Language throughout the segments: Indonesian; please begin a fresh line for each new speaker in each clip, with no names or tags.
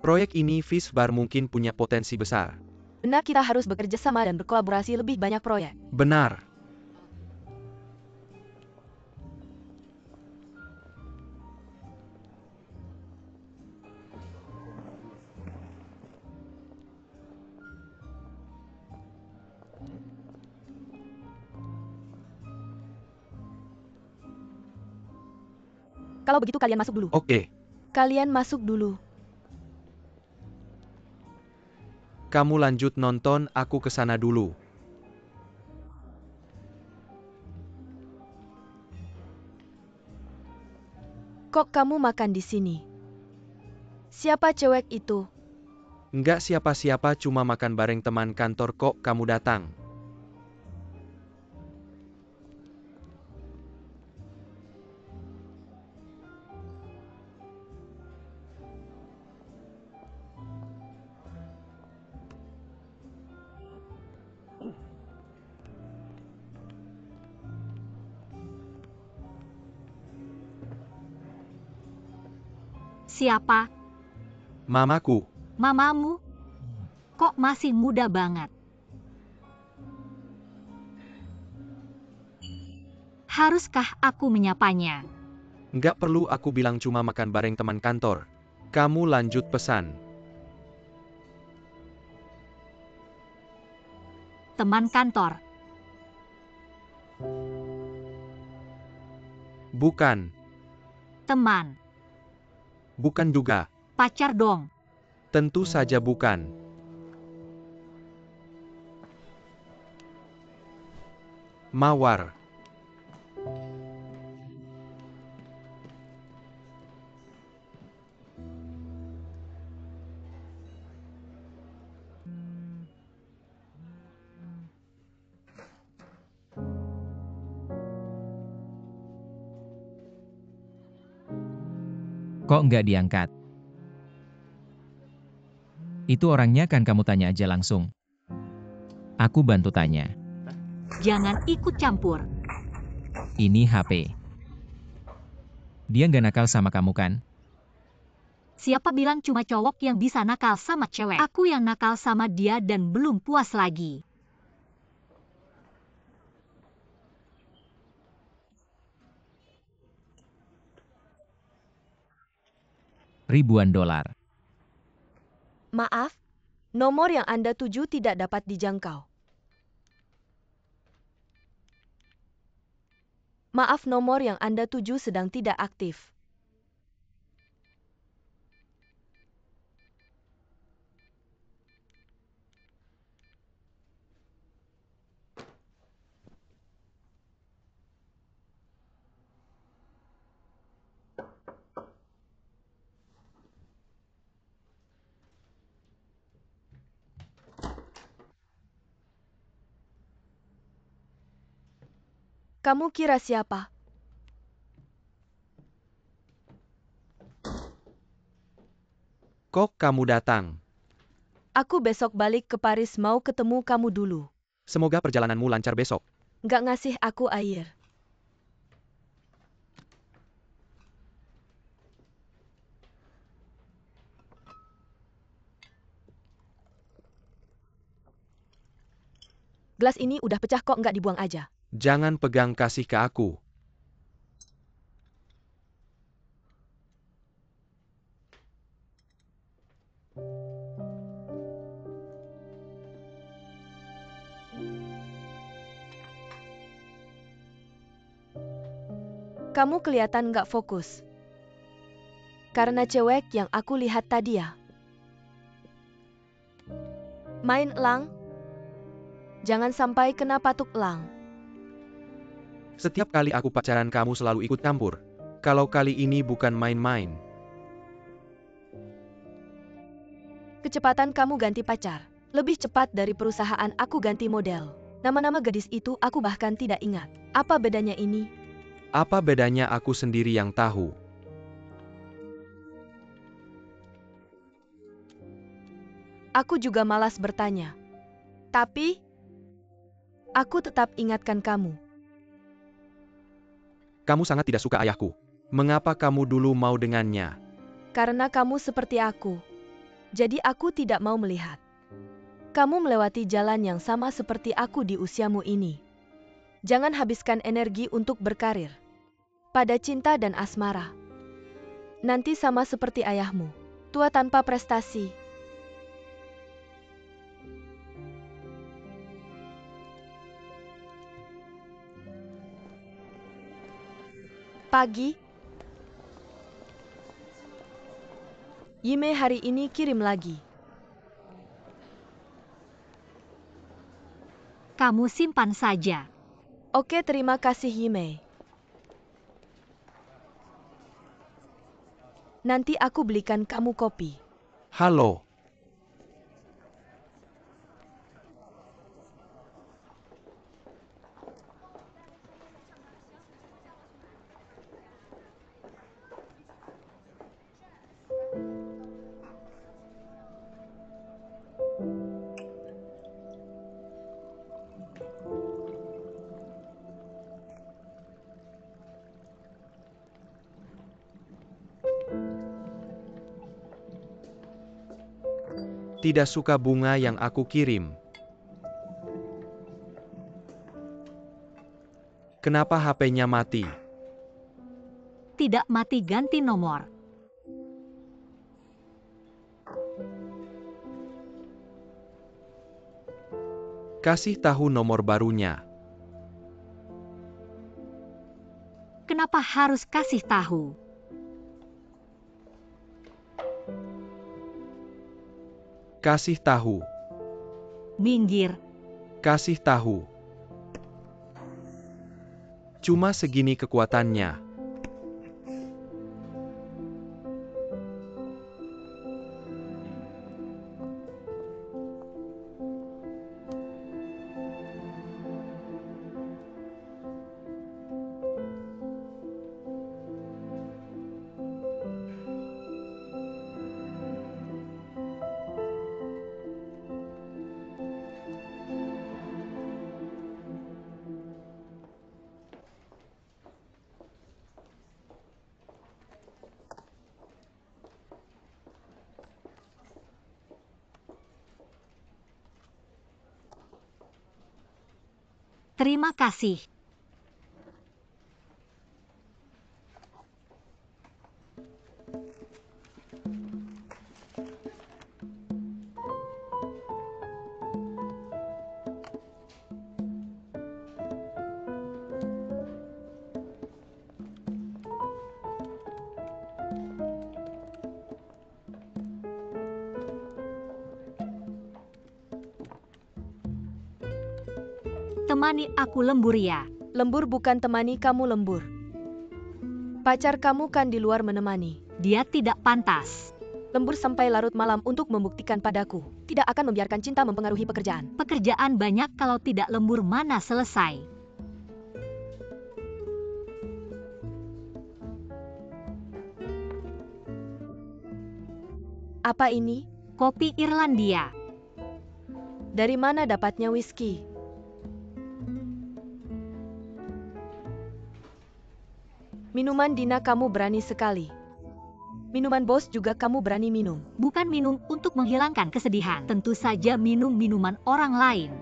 Proyek ini Fishbar mungkin punya potensi besar.
Benar, kita harus bekerja sama dan berkolaborasi lebih banyak proyek.
Benar.
Kalau begitu kalian masuk dulu.
Oke.
Kalian masuk dulu.
Kamu lanjut nonton, aku kesana dulu.
Kok kamu makan di sini? Siapa cewek itu?
Nggak siapa-siapa, cuma makan bareng teman kantor kok kamu datang.
Siapa?
Mamaku.
Mamamu? Kok masih muda banget? Haruskah aku menyapanya?
Nggak perlu aku bilang, cuma makan bareng teman kantor. Kamu lanjut pesan.
Teman kantor?
Bukan.
Teman?
Bukan juga.
Pacar dong?
Tentu saja bukan. Mawar.
Kok nggak diangkat? Itu orangnya kan kamu tanya aja langsung. Aku bantu tanya.
Jangan ikut campur.
Ini HP. Dia nggak nakal sama kamu kan?
Siapa bilang cuma cowok yang bisa nakal sama cewek? Aku yang nakal sama dia dan belum puas lagi.
Ribuan dolar.
Maaf, nomor yang Anda tuju tidak dapat dijangkau. Maaf, nomor yang Anda tuju sedang tidak aktif. Kamu kira siapa?
Kok kamu datang?
Aku besok balik ke Paris, mau ketemu kamu dulu.
Semoga perjalananmu lancar besok.
Nggak ngasih aku air. Gelas ini udah pecah kok, nggak dibuang aja.
Jangan pegang, kasih ke aku.
Kamu kelihatan nggak fokus. Karena cewek yang aku lihat tadi ya. Main elang? Jangan sampai kena patuk elang.
Setiap kali aku pacaran kamu selalu ikut campur. Kalau kali ini bukan main-main.
Kecepatan kamu ganti pacar. Lebih cepat dari perusahaan aku ganti model. Nama-nama gadis itu aku bahkan tidak ingat. Apa bedanya ini?
Apa bedanya, aku sendiri yang tahu.
Aku juga malas bertanya. Tapi, aku tetap ingatkan kamu.
Kamu sangat tidak suka ayahku. Mengapa kamu dulu mau dengannya?
Karena kamu seperti aku. Jadi aku tidak mau melihat. Kamu melewati jalan yang sama seperti aku di usiamu ini. Jangan habiskan energi untuk berkarir pada cinta dan asmara. Nanti sama seperti ayahmu, tua tanpa prestasi. Pagi, Yime hari ini kirim lagi.
Kamu simpan saja.
Oke, terima kasih Yime. Nanti aku belikan kamu kopi.
Halo. Tidak suka bunga yang aku kirim. Kenapa HP-nya mati?
Tidak mati, ganti nomor.
Kasih tahu nomor barunya.
Kenapa harus kasih tahu?
Kasih tahu.
Minggir.
Kasih tahu. Cuma segini kekuatannya.
Terima kasih. Temani aku lembur ya.
Lembur bukan temani kamu lembur. Pacar kamu kan di luar menemani.
Dia tidak pantas.
Lembur sampai larut malam untuk membuktikan padaku. Tidak akan membiarkan cinta mempengaruhi pekerjaan.
Pekerjaan banyak, kalau tidak lembur mana selesai.
Apa ini?
Kopi Irlandia.
Dari mana dapatnya whisky? Minuman Dina kamu berani sekali. Minuman bos juga kamu berani minum.
Bukan minum untuk menghilangkan kesedihan. Tentu saja minum minuman orang lain.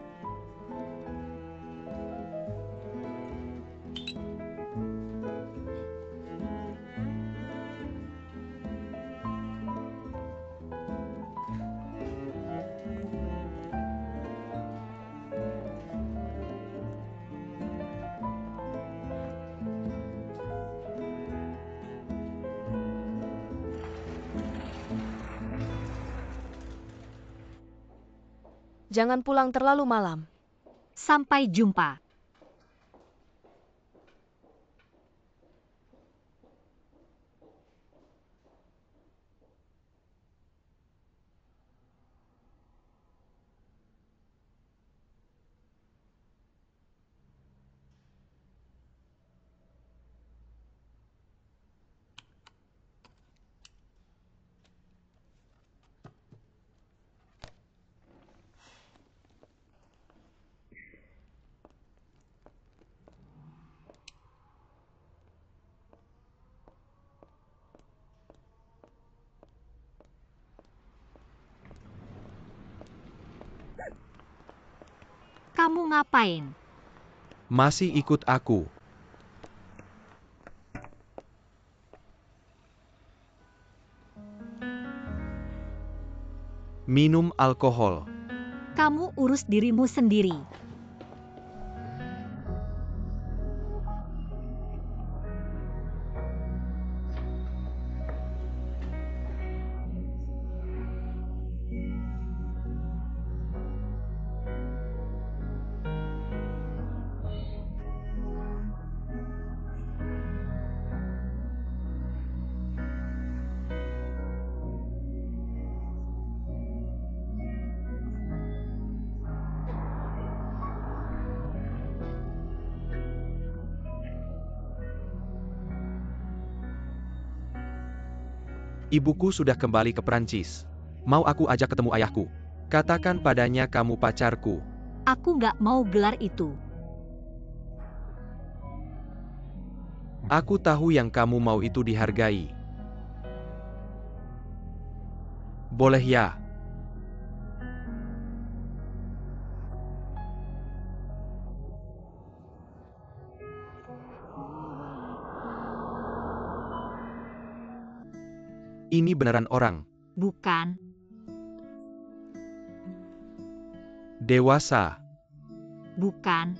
Jangan pulang terlalu malam.
Sampai jumpa. Kamu ngapain?
Masih ikut aku. Minum alkohol.
Kamu urus dirimu sendiri.
Ibuku sudah kembali ke Prancis. Mau aku ajak ketemu ayahku. Katakan padanya kamu pacarku.
Aku nggak mau gelar itu.
Aku tahu yang kamu mau itu dihargai. Boleh ya? Ini beneran orang.
Bukan.
Dewasa.
Bukan.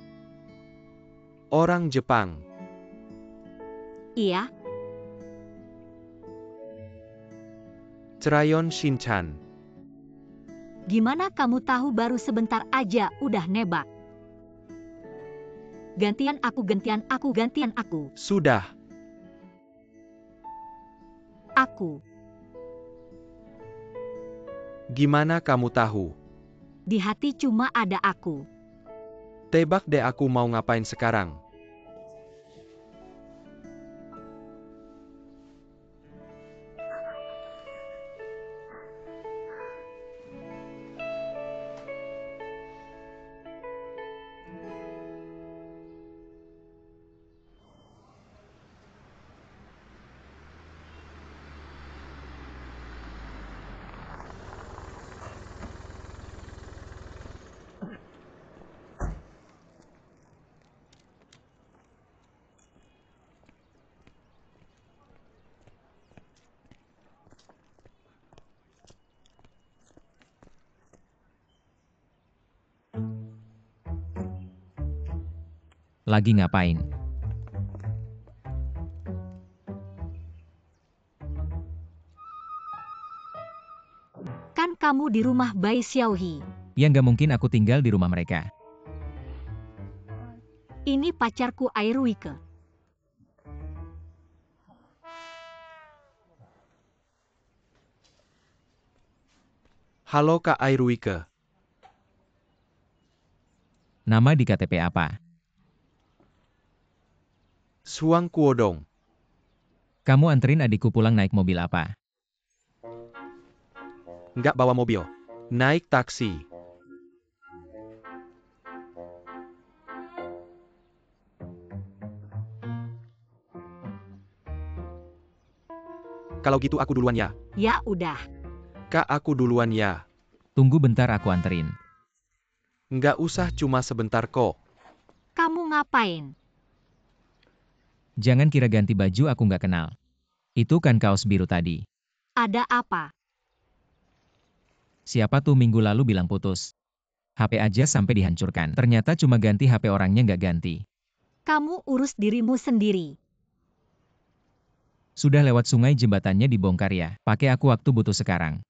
Orang Jepang.
Iya.
Crayon Shinchan.
Gimana kamu tahu baru sebentar aja udah nebak? Gantian aku, gantian aku, gantian aku.
Sudah.
Aku.
Gimana kamu tahu?
Di hati cuma ada aku.
Tebak deh aku mau ngapain sekarang.
Lagi ngapain?
Kan kamu di rumah Bai Xiaohi.
Ya nggak mungkin aku tinggal di rumah mereka.
Ini pacarku Airuike.
Halo Kak Airuike.
Nama di KTP apa?
Suang Kuodong.
Kamu anterin adikku pulang naik mobil apa?
Nggak bawa mobil. Naik taksi. Kalau gitu aku duluan ya.
Ya udah.
Kak aku duluan ya.
Tunggu bentar aku anterin.
Nggak usah, cuma sebentar kok.
Kamu ngapain?
Jangan kira ganti baju aku nggak kenal. Itu kan kaos biru tadi.
Ada apa?
Siapa tuh minggu lalu bilang putus? HP aja sampai dihancurkan. Ternyata cuma ganti HP orangnya nggak ganti.
Kamu urus dirimu sendiri.
Sudah lewat sungai jembatannya dibongkar ya. Pakai aku waktu butuh sekarang.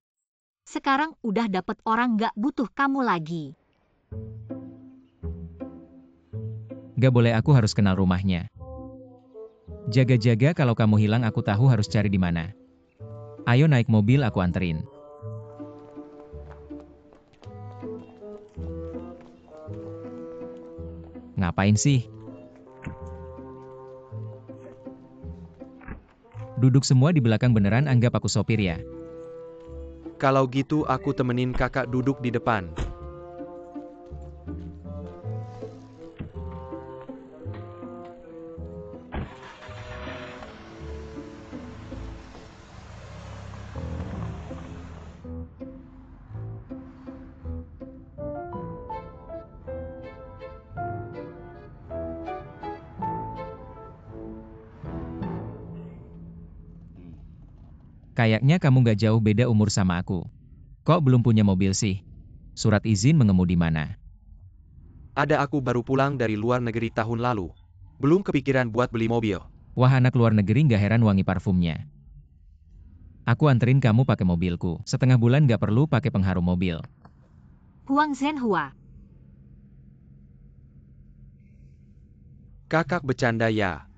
Sekarang udah dapet orang nggak butuh kamu lagi.
Nggak boleh, aku harus kenal rumahnya. Jaga-jaga, kalau kamu hilang aku tahu harus cari di mana. Ayo naik mobil aku anterin. Ngapain sih? Duduk semua di belakang, beneran anggap aku sopir ya?
Kalau gitu aku temenin kakak duduk di depan.
Kayaknya kamu gak jauh beda umur sama aku. Kok belum punya mobil sih? Surat izin mengemudi mana?
Ada, aku baru pulang dari luar negeri tahun lalu. Belum kepikiran buat beli mobil.
Wah, anak luar negeri gak heran wangi parfumnya. Aku anterin kamu pakai mobilku. Setengah bulan gak perlu pakai pengharum mobil.
Huang Zhenhua.
Kakak bercanda ya.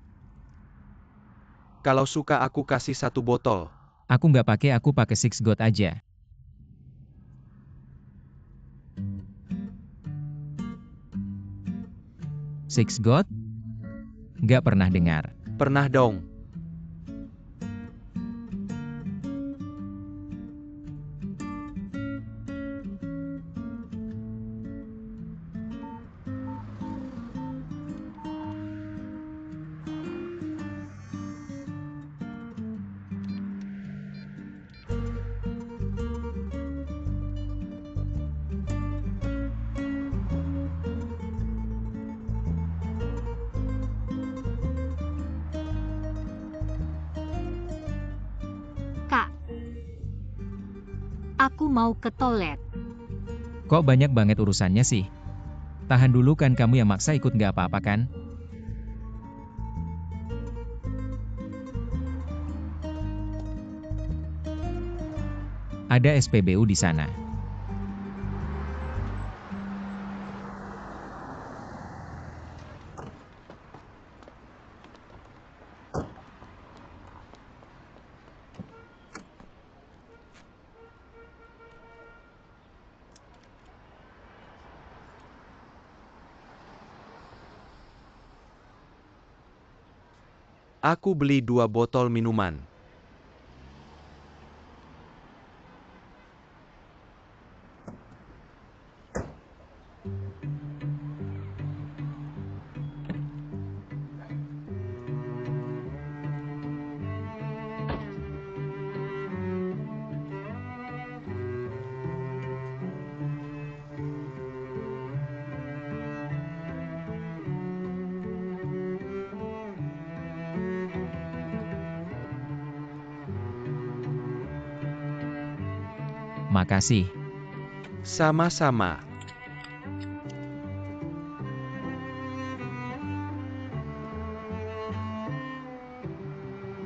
Kalau suka aku kasih 1 botol.
Aku pakai Six God aja. Six God? Gak pernah dengar.
Pernah dong.
Kak. Aku mau ke toilet.
Kok banyak banget urusannya sih? Tahan dulu, kan kamu yang maksa ikut, gak apa-apa kan? Ada SPBU di sana.
Aku beli 2 botol minuman.
Makasih.
Sama-sama.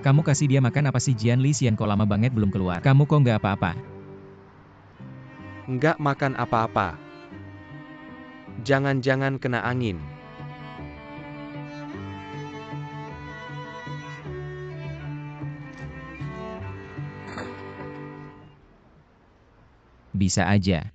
Kamu kasih dia makan apa sih, Jian Li Xian, kok lama banget belum keluar? Kamu kok nggak apa-apa?
Nggak makan apa-apa. Jangan-jangan kena angin.
Bisa aja.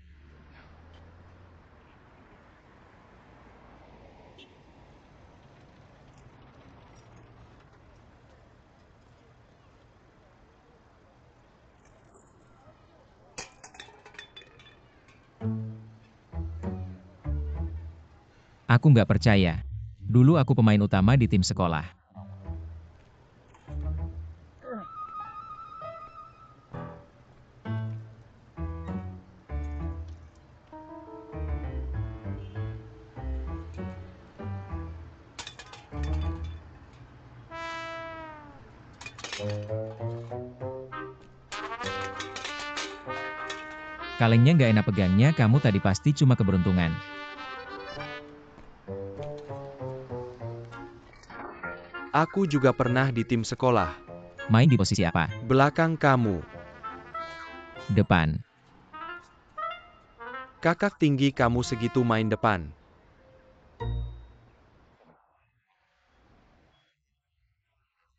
Aku nggak percaya. Dulu aku pemain utama di tim sekolah. Kalengnya nggak enak pegangnya, kamu tadi pasti cuma keberuntungan.
Aku juga pernah di tim sekolah.
Main di posisi apa?
Belakang kamu.
Depan.
Kakak tinggi kamu segitu main depan.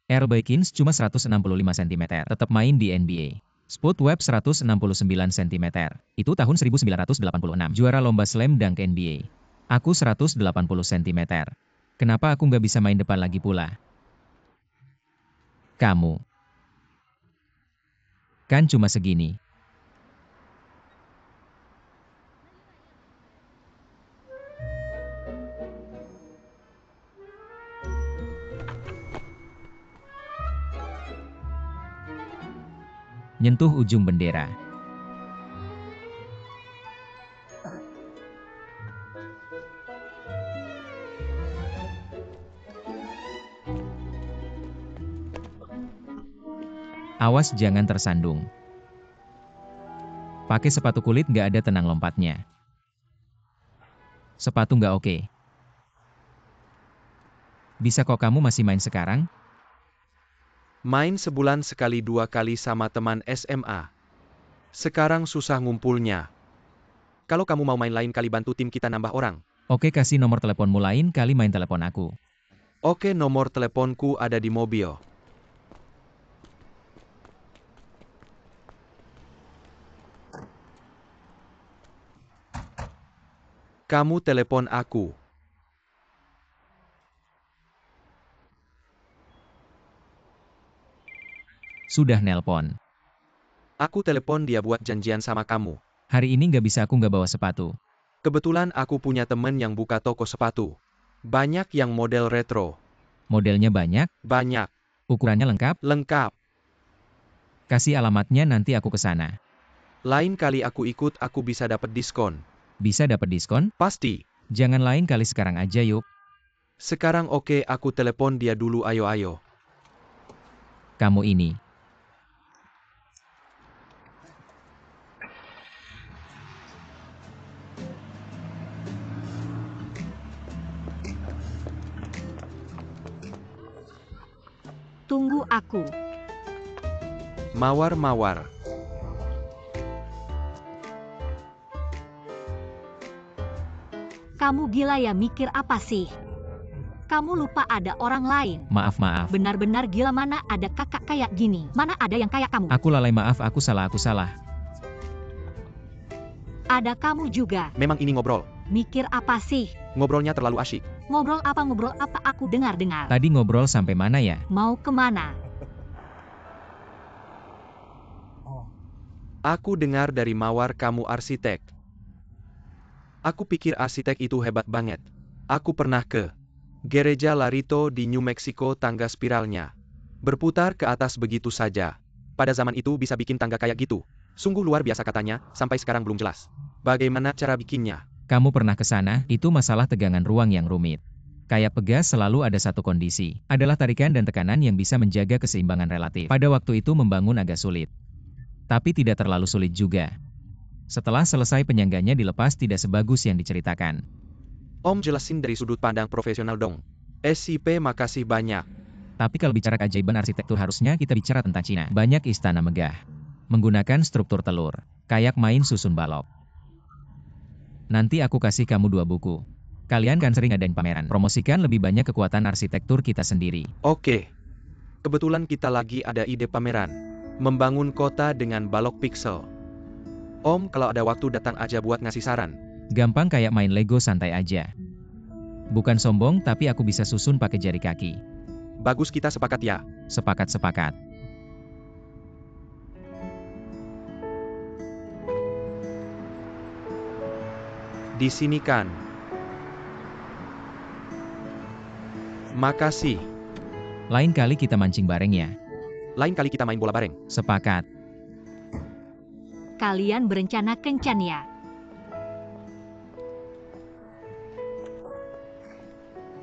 Earl Boykins cuma 165 cm, tetap main di NBA. Spud Webb 169 cm. Itu tahun 1986. Juara lomba slam dunk NBA. Aku 180 cm. Kenapa aku nggak bisa main depan lagi pula? Kamu. Kan cuma segini. Nyentuh ujung bendera. Awas jangan tersandung. Pakai sepatu kulit nggak ada tenang lompatnya. Sepatu nggak oke. Bisa kok kamu masih main sekarang?
Main sebulan sekali 2 kali sama teman SMA. Sekarang susah ngumpulnya. Kalau kamu mau main lain kali bantu tim kita nambah orang.
Oke, kasih nomor teleponmu, lain kali main telepon aku.
Oke, nomor teleponku ada di mobil. Kamu telepon aku.
Sudah nelpon.
Aku telepon dia buat janjian sama kamu.
Hari ini nggak bisa, aku nggak bawa sepatu.
Kebetulan aku punya temen yang buka toko sepatu. Banyak yang model retro.
Modelnya banyak,
Banyak.
ukurannya lengkap.
Lengkap.
Kasih alamatnya, nanti aku ke sana.
Lain kali aku ikut, aku bisa dapat diskon.
Bisa dapat diskon?
Pasti.
Jangan lain kali, sekarang aja yuk.
Sekarang oke, aku telepon dia dulu, ayo.
Kamu ini.
Tunggu aku.
Mawar.
Kamu gila ya, mikir apa sih? Kamu lupa ada orang lain.
Maaf.
Benar-benar gila, mana ada kakak kayak gini. Mana ada yang kayak kamu.
Aku lalai, maaf, aku salah.
Ada kamu juga.
Memang ini ngobrol.
Mikir apa sih?
Ngobrolnya terlalu asyik.
Ngobrol apa aku dengar-dengar.
Tadi ngobrol sampai mana ya?
Mau kemana?
Aku dengar dari Mawar kamu arsitek. Aku pikir arsitek itu hebat banget. Aku pernah ke Gereja Larito di New Mexico, tangga spiralnya berputar ke atas begitu saja. Pada zaman itu bisa bikin tangga kayak gitu. Sungguh luar biasa katanya, sampai sekarang belum jelas bagaimana cara bikinnya.
Kamu pernah ke sana? Itu masalah tegangan ruang yang rumit. Kayak pegas, selalu ada satu kondisi. Adalah tarikan dan tekanan yang bisa menjaga keseimbangan relatif. Pada waktu itu membangun agak sulit. Tapi tidak terlalu sulit juga. Setelah selesai, penyangganya dilepas tidak sebagus yang diceritakan.
Om jelasin dari sudut pandang profesional dong. SIP, makasih banyak.
Tapi kalau bicara keajaiban arsitektur, harusnya kita bicara tentang Cina. Banyak istana megah. Menggunakan struktur telur. Kayak main susun balok. Nanti aku kasih kamu 2 buku. Kalian kan sering adain pameran. Promosikan lebih banyak kekuatan arsitektur kita sendiri.
Oke. Kebetulan kita lagi ada ide pameran. Membangun kota dengan balok pixel. Om, kalau ada waktu datang aja buat ngasih saran.
Gampang kayak main Lego, santai aja. Bukan sombong, tapi aku bisa susun pakai jari kaki.
Bagus, kita sepakat ya.
Sepakat.
Di sini kan. Makasih.
Lain kali kita mancing bareng ya.
Lain kali kita main bola bareng.
Sepakat.
Kalian berencana kencan ya?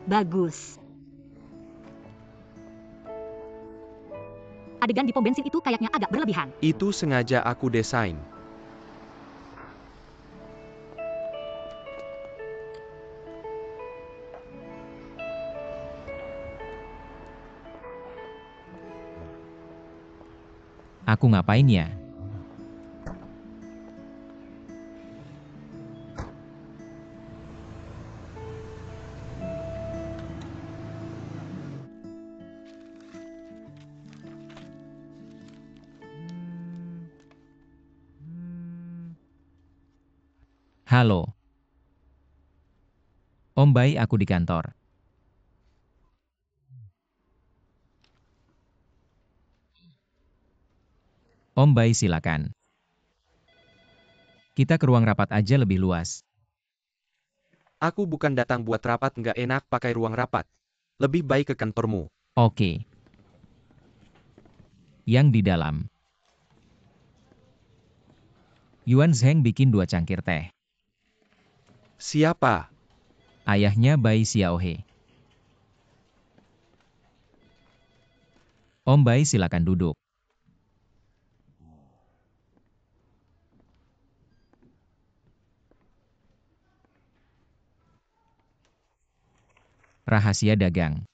Bagus. Adegan di pom bensin itu kayaknya agak berlebihan.
Itu sengaja aku desain.
Aku ngapain ya? Halo. Om Bai, aku di kantor. Om Bai, silakan. Kita ke ruang rapat aja, lebih luas.
Aku bukan datang buat rapat, nggak enak pakai ruang rapat. Lebih baik ke kantormu.
Oke. Yang di dalam. Yuan Zheng bikin 2 cangkir teh.
Siapa?
Ayahnya Bai Xiaohe. Om Bai, silakan duduk. Rahasia dagang.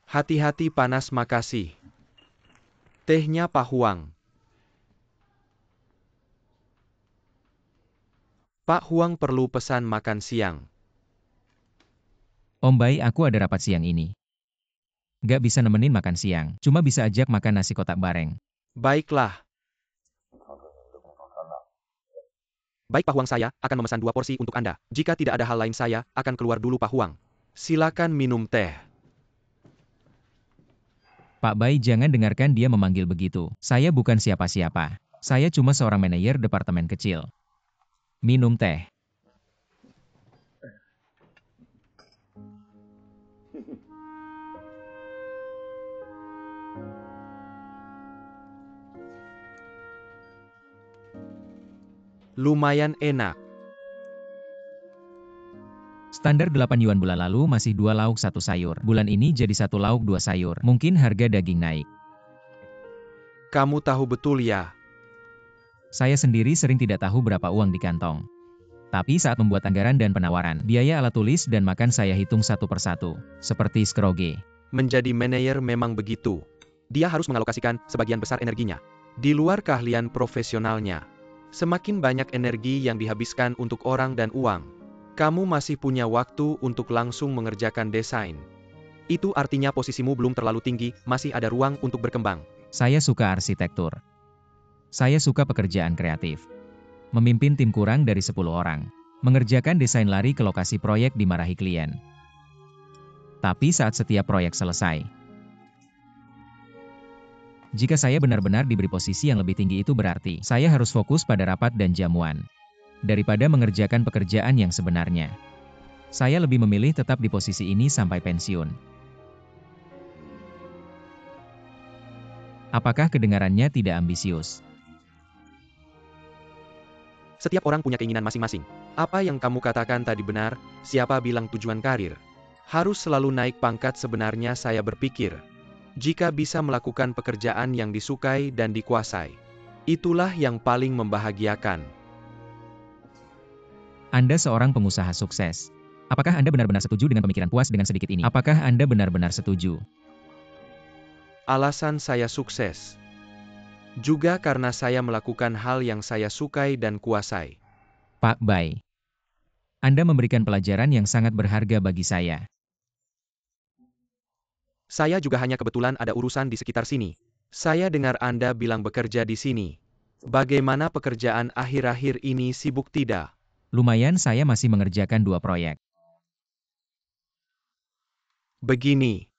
Hati-hati panas, makasih. Tehnya Pak Huang. Pak Huang perlu pesan makan siang.
Om Bai, aku ada rapat siang ini. Gak bisa nemenin makan siang, cuma bisa ajak makan nasi kotak bareng.
Baiklah. Baik Pak Huang, saya akan memesan 2 porsi untuk Anda. Jika tidak ada hal lain saya akan keluar dulu Pak Huang. Silakan minum teh.
Pak Bai, jangan dengarkan dia memanggil begitu. Saya bukan siapa-siapa. Saya cuma seorang manajer departemen kecil. Minum teh.
Lumayan enak.
Standar 8 yuan bulan lalu masih 2 lauk 1 sayur. Bulan ini jadi 1 lauk 2 sayur. Mungkin harga daging naik.
Kamu tahu betul ya?
Saya sendiri sering tidak tahu berapa uang di kantong. Tapi saat membuat anggaran dan penawaran, biaya alat tulis dan makan saya hitung satu persatu. Seperti Skroge.
Menjadi manajer memang begitu. Dia harus mengalokasikan sebagian besar energinya. Di luar keahlian profesionalnya. Semakin banyak energi yang dihabiskan untuk orang dan uang, kamu masih punya waktu untuk langsung mengerjakan desain. Itu artinya posisimu belum terlalu tinggi, masih ada ruang untuk berkembang.
Saya suka arsitektur. Saya suka pekerjaan kreatif. Memimpin tim kurang dari 10 orang. Mengerjakan desain lari ke lokasi proyek dimarahi klien. Tapi saat setiap proyek selesai, jika saya benar-benar diberi posisi yang lebih tinggi, itu berarti saya harus fokus pada rapat dan jamuan. Daripada mengerjakan pekerjaan yang sebenarnya. Saya lebih memilih tetap di posisi ini sampai pensiun. Apakah kedengarannya tidak ambisius?
Setiap orang punya keinginan masing-masing. Apa yang kamu katakan tadi benar, siapa bilang tujuan karir harus selalu naik pangkat? Sebenarnya saya berpikir, jika bisa melakukan pekerjaan yang disukai dan dikuasai, itulah yang paling membahagiakan.
Anda seorang pengusaha sukses. Apakah Anda benar-benar setuju dengan pemikiran puas dengan sedikit ini? Apakah Anda benar-benar setuju?
Alasan saya sukses juga karena saya melakukan hal yang saya sukai dan kuasai.
Pak Bai, Anda memberikan pelajaran yang sangat berharga bagi saya.
Saya juga hanya kebetulan ada urusan di sekitar sini. Saya dengar Anda bilang bekerja di sini. Bagaimana pekerjaan akhir-akhir ini, sibuk tidak?
Lumayan, saya masih mengerjakan 2 proyek.
Begini.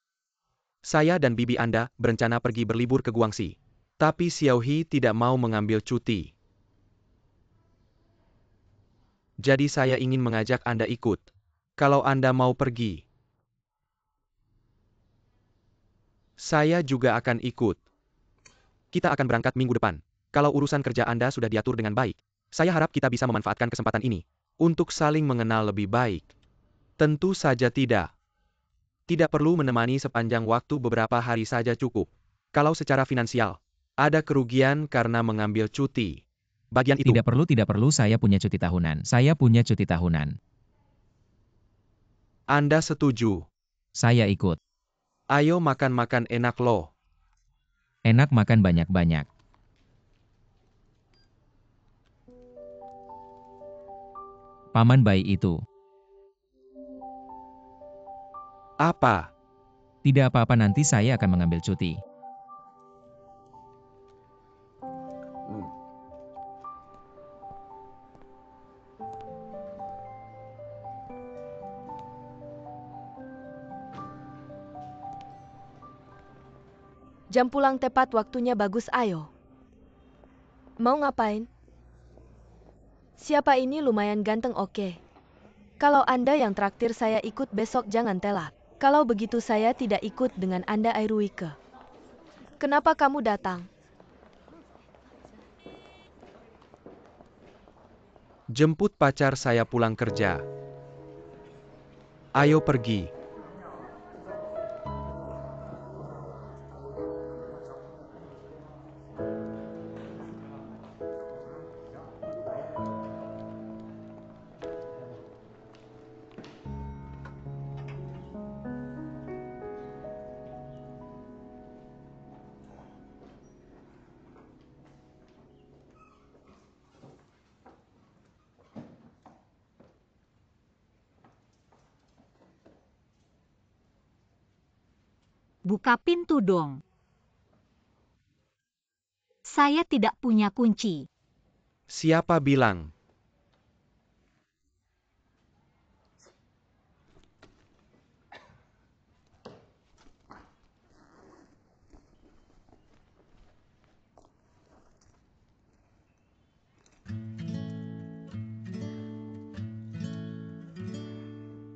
Saya dan bibi Anda berencana pergi berlibur ke Guangxi. Tapi Xiaohi tidak mau mengambil cuti. Jadi saya ingin mengajak Anda ikut. Kalau Anda mau pergi, saya juga akan ikut. Kita akan berangkat minggu depan. Kalau urusan kerja Anda sudah diatur dengan baik, saya harap kita bisa memanfaatkan kesempatan ini untuk saling mengenal lebih baik. Tentu saja tidak. Tidak perlu menemani sepanjang waktu, beberapa hari saja cukup. Kalau secara finansial ada kerugian karena mengambil cuti, bagian itu.
Tidak perlu, saya punya cuti tahunan. Saya punya cuti tahunan.
Anda setuju?
Saya ikut.
Ayo makan-makan enak loh.
Enak makan banyak-banyak. Paman Bai itu.
Apa?
Tidak apa-apa, nanti saya akan mengambil cuti.
Jam pulang tepat waktunya bagus, ayo. Mau ngapain? Siapa ini? Lumayan ganteng, oke. Kalau Anda yang traktir, saya ikut besok, jangan telat. Kalau begitu saya tidak ikut dengan Anda, Airuike. Kenapa kamu datang?
Jemput pacar saya pulang kerja. Ayo pergi.
Buka pintu dong. Saya tidak punya kunci.
Siapa bilang?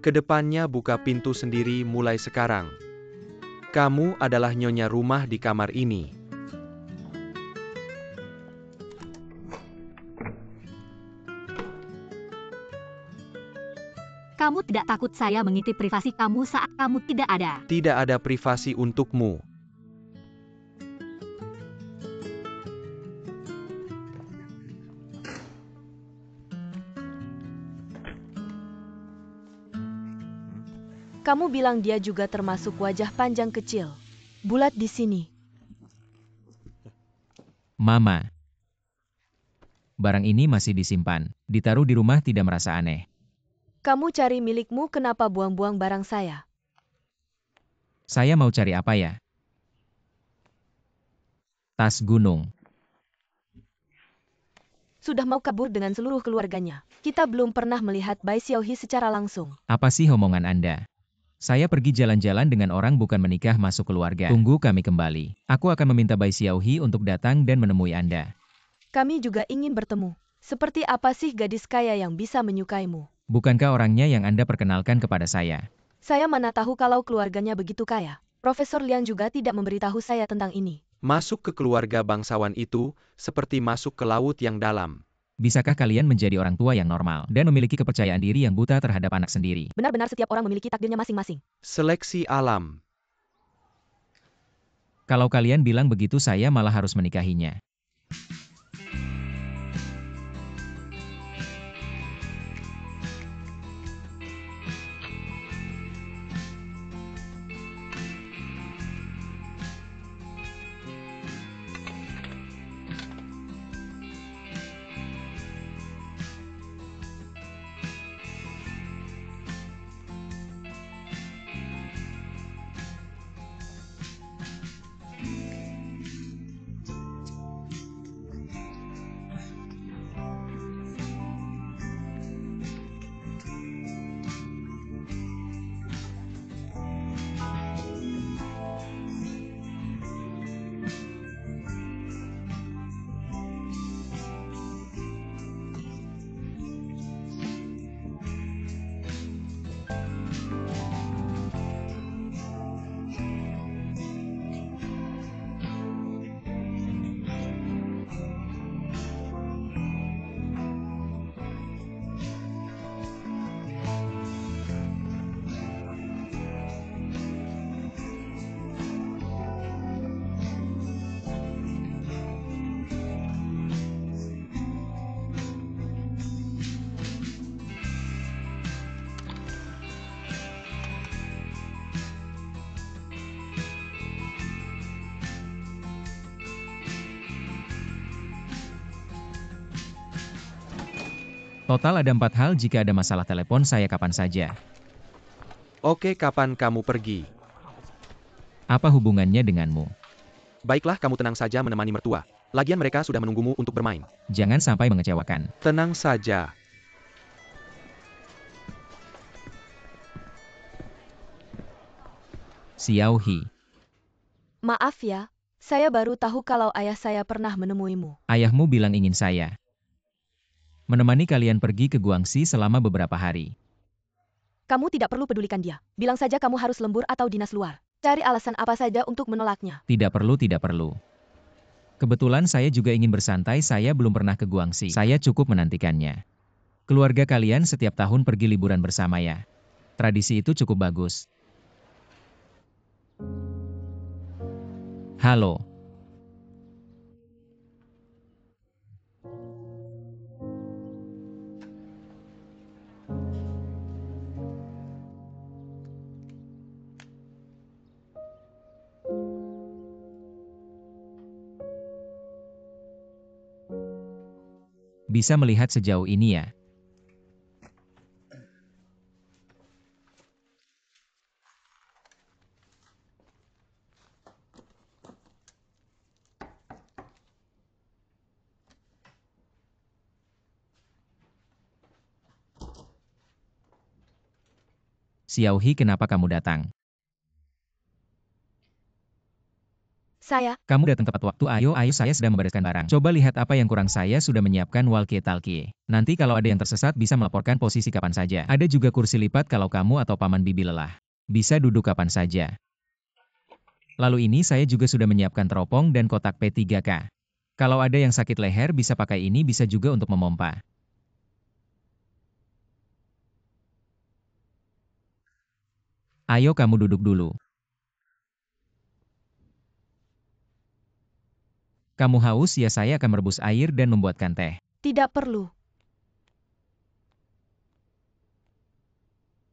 Kedepannya buka pintu sendiri mulai sekarang. Kamu adalah nyonya rumah di kamar ini.
Kamu tidak takut saya mengintip privasi kamu saat kamu tidak ada?
Tidak ada privasi untukmu.
Kamu bilang dia juga termasuk wajah panjang kecil. Bulat di sini.
Mama. Barang ini masih disimpan. Ditaruh di rumah tidak merasa aneh.
Kamu cari milikmu, kenapa buang-buang barang saya?
Saya mau cari apa ya? Tas gunung.
Sudah mau kabur dengan seluruh keluarganya. Kita belum pernah melihat Bai Xiaohi secara langsung.
Apa sih omongan Anda? Saya pergi jalan-jalan dengan orang bukan menikah masuk keluarga. Tunggu kami kembali. Aku akan meminta Bai Xiaohi untuk datang dan menemui Anda.
Kami juga ingin bertemu. Seperti apa sih gadis kaya yang bisa menyukaimu?
Bukankah orangnya yang Anda perkenalkan kepada saya?
Saya mana tahu kalau keluarganya begitu kaya. Profesor Liang juga tidak memberitahu saya tentang ini.
Masuk ke keluarga bangsawan itu, seperti masuk ke laut yang dalam.
Bisakah kalian menjadi orang tua yang normal dan memiliki kepercayaan diri yang buta terhadap anak sendiri?
Benar-benar setiap orang memiliki takdirnya masing-masing.
Seleksi alam.
Kalau kalian bilang begitu saya malah harus menikahinya. Total ada 4 hal. Jika ada masalah telepon saya kapan saja.
Oke, kapan kamu pergi?
Apa hubungannya denganmu?
Baiklah, kamu tenang saja menemani mertua. Lagian mereka sudah menunggumu untuk bermain.
Jangan sampai mengecewakan.
Tenang saja.
Xiaohi.
Maaf ya, saya baru tahu kalau ayah saya pernah menemuimu.
Ayahmu bilang ingin saya menemani kalian pergi ke Guangxi selama beberapa hari.
Kamu tidak perlu pedulikan dia. Bilang saja kamu harus lembur atau dinas luar. Cari alasan apa saja untuk menolaknya.
Tidak perlu, tidak perlu. Kebetulan saya juga ingin bersantai, saya belum pernah ke Guangxi. Saya cukup menantikannya. Keluarga kalian setiap tahun pergi liburan bersama ya. Tradisi itu cukup bagus. Halo. Bisa melihat sejauh ini ya. Xiaohi, kenapa kamu datang? Kamu datang tepat waktu. Ayo, saya sedang membereskan barang. Coba lihat apa yang kurang, saya sudah menyiapkan walkie-talkie. Nanti kalau ada yang tersesat bisa melaporkan posisi kapan saja. Ada juga kursi lipat kalau kamu atau Paman Bibi lelah. Bisa duduk kapan saja. Lalu ini saya juga sudah menyiapkan teropong dan kotak P3K. Kalau ada yang sakit leher bisa pakai ini, bisa juga untuk memompa. Ayo kamu duduk dulu. Kamu haus ya, saya akan merebus air dan membuatkan teh.
Tidak perlu.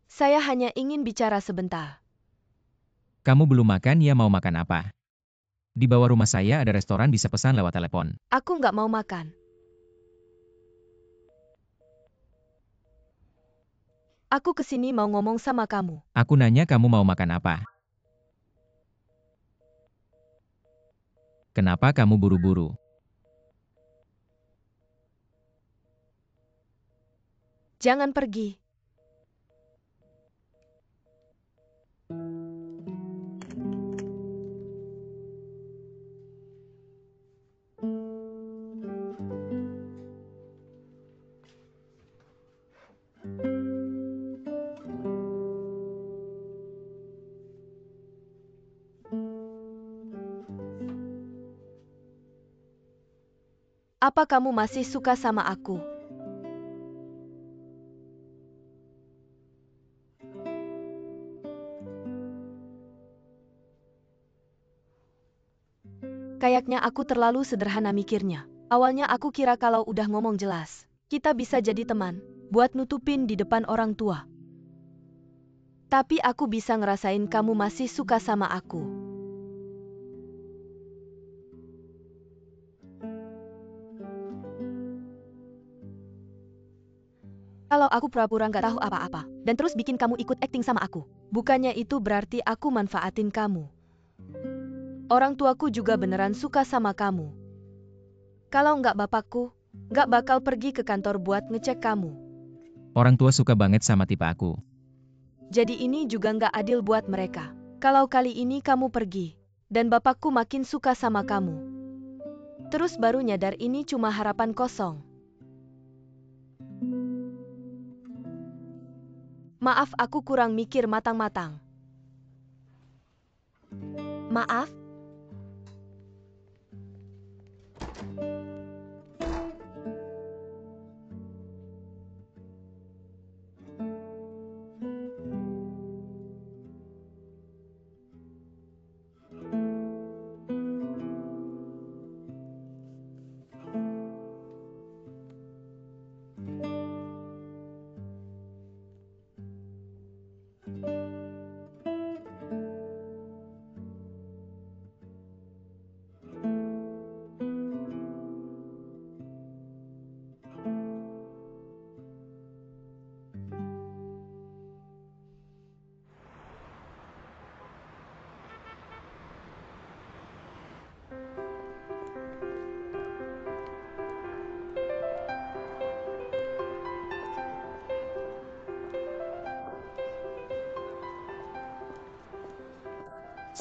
Saya hanya ingin bicara sebentar.
Kamu belum makan ya, mau makan apa? Di bawah rumah saya ada restoran, bisa pesan lewat telepon.
Aku nggak mau makan. Aku kesini mau ngomong sama kamu.
Aku nanya kamu mau makan apa? Kenapa kamu buru-buru?
Jangan pergi. Apa kamu masih suka sama aku? Kayaknya aku terlalu sederhana mikirnya. Awalnya aku kira kalau udah ngomong jelas, kita bisa jadi teman, buat nutupin di depan orang tua. Tapi aku bisa ngerasain kamu masih suka sama aku. Kalau aku pura-pura nggak tahu apa-apa, dan terus bikin kamu ikut akting sama aku, bukannya itu berarti aku manfaatin kamu. Orang tuaku juga beneran suka sama kamu. Kalau nggak bapakku, nggak bakal pergi ke kantor buat ngecek kamu.
Orang tua suka banget sama tipe aku.
Jadi ini juga nggak adil buat mereka. Kalau kali ini kamu pergi, dan bapakku makin suka sama kamu. Terus baru nyadar ini cuma harapan kosong. Maaf, aku kurang mikir matang-matang. Maaf?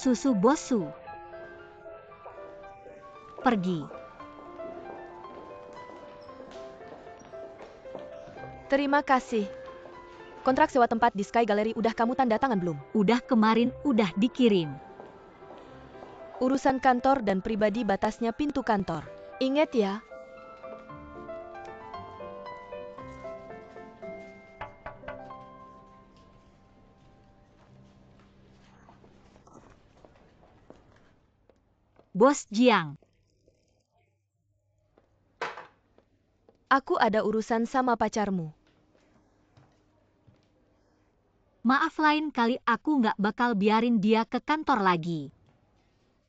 Susu bosu. Pergi.
Terima kasih. Kontrak sewa tempat di Sky Gallery udah kamu tanda tangan belum?
Udah, kemarin udah dikirim.
Urusan kantor dan pribadi batasnya pintu kantor. Ingat ya.
Bos Jiang.
Aku ada urusan sama pacarmu.
Maaf, lain kali aku nggak bakal biarin dia ke kantor lagi.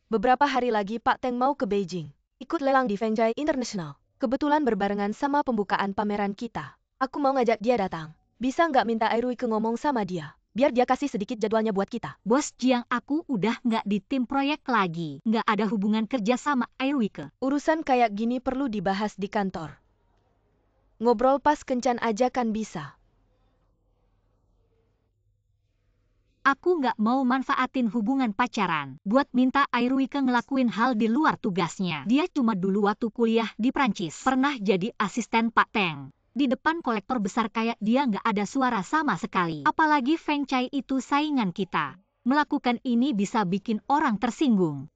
Beberapa hari lagi Pak Teng mau ke Beijing. Ikut lelang di Fengjai International. Kebetulan berbarengan sama pembukaan pameran kita. Aku mau ngajak dia datang. Bisa nggak minta Airuike ngomong sama dia? Biar dia kasih sedikit jadwalnya buat kita.
Bos Jiang, aku udah nggak di tim proyek lagi. Nggak ada hubungan kerja sama Airuike.
Urusan kayak gini perlu dibahas di kantor. Ngobrol pas kencan aja kan bisa.
Aku nggak mau manfaatin hubungan pacaran buat minta Airuike ngelakuin hal di luar tugasnya. Dia cuma dulu waktu kuliah di Prancis pernah jadi asisten Pak Teng. Di depan kolektor besar kayak dia nggak ada suara sama sekali. Apalagi Feng Chai itu saingan kita. Melakukan ini bisa bikin orang tersinggung.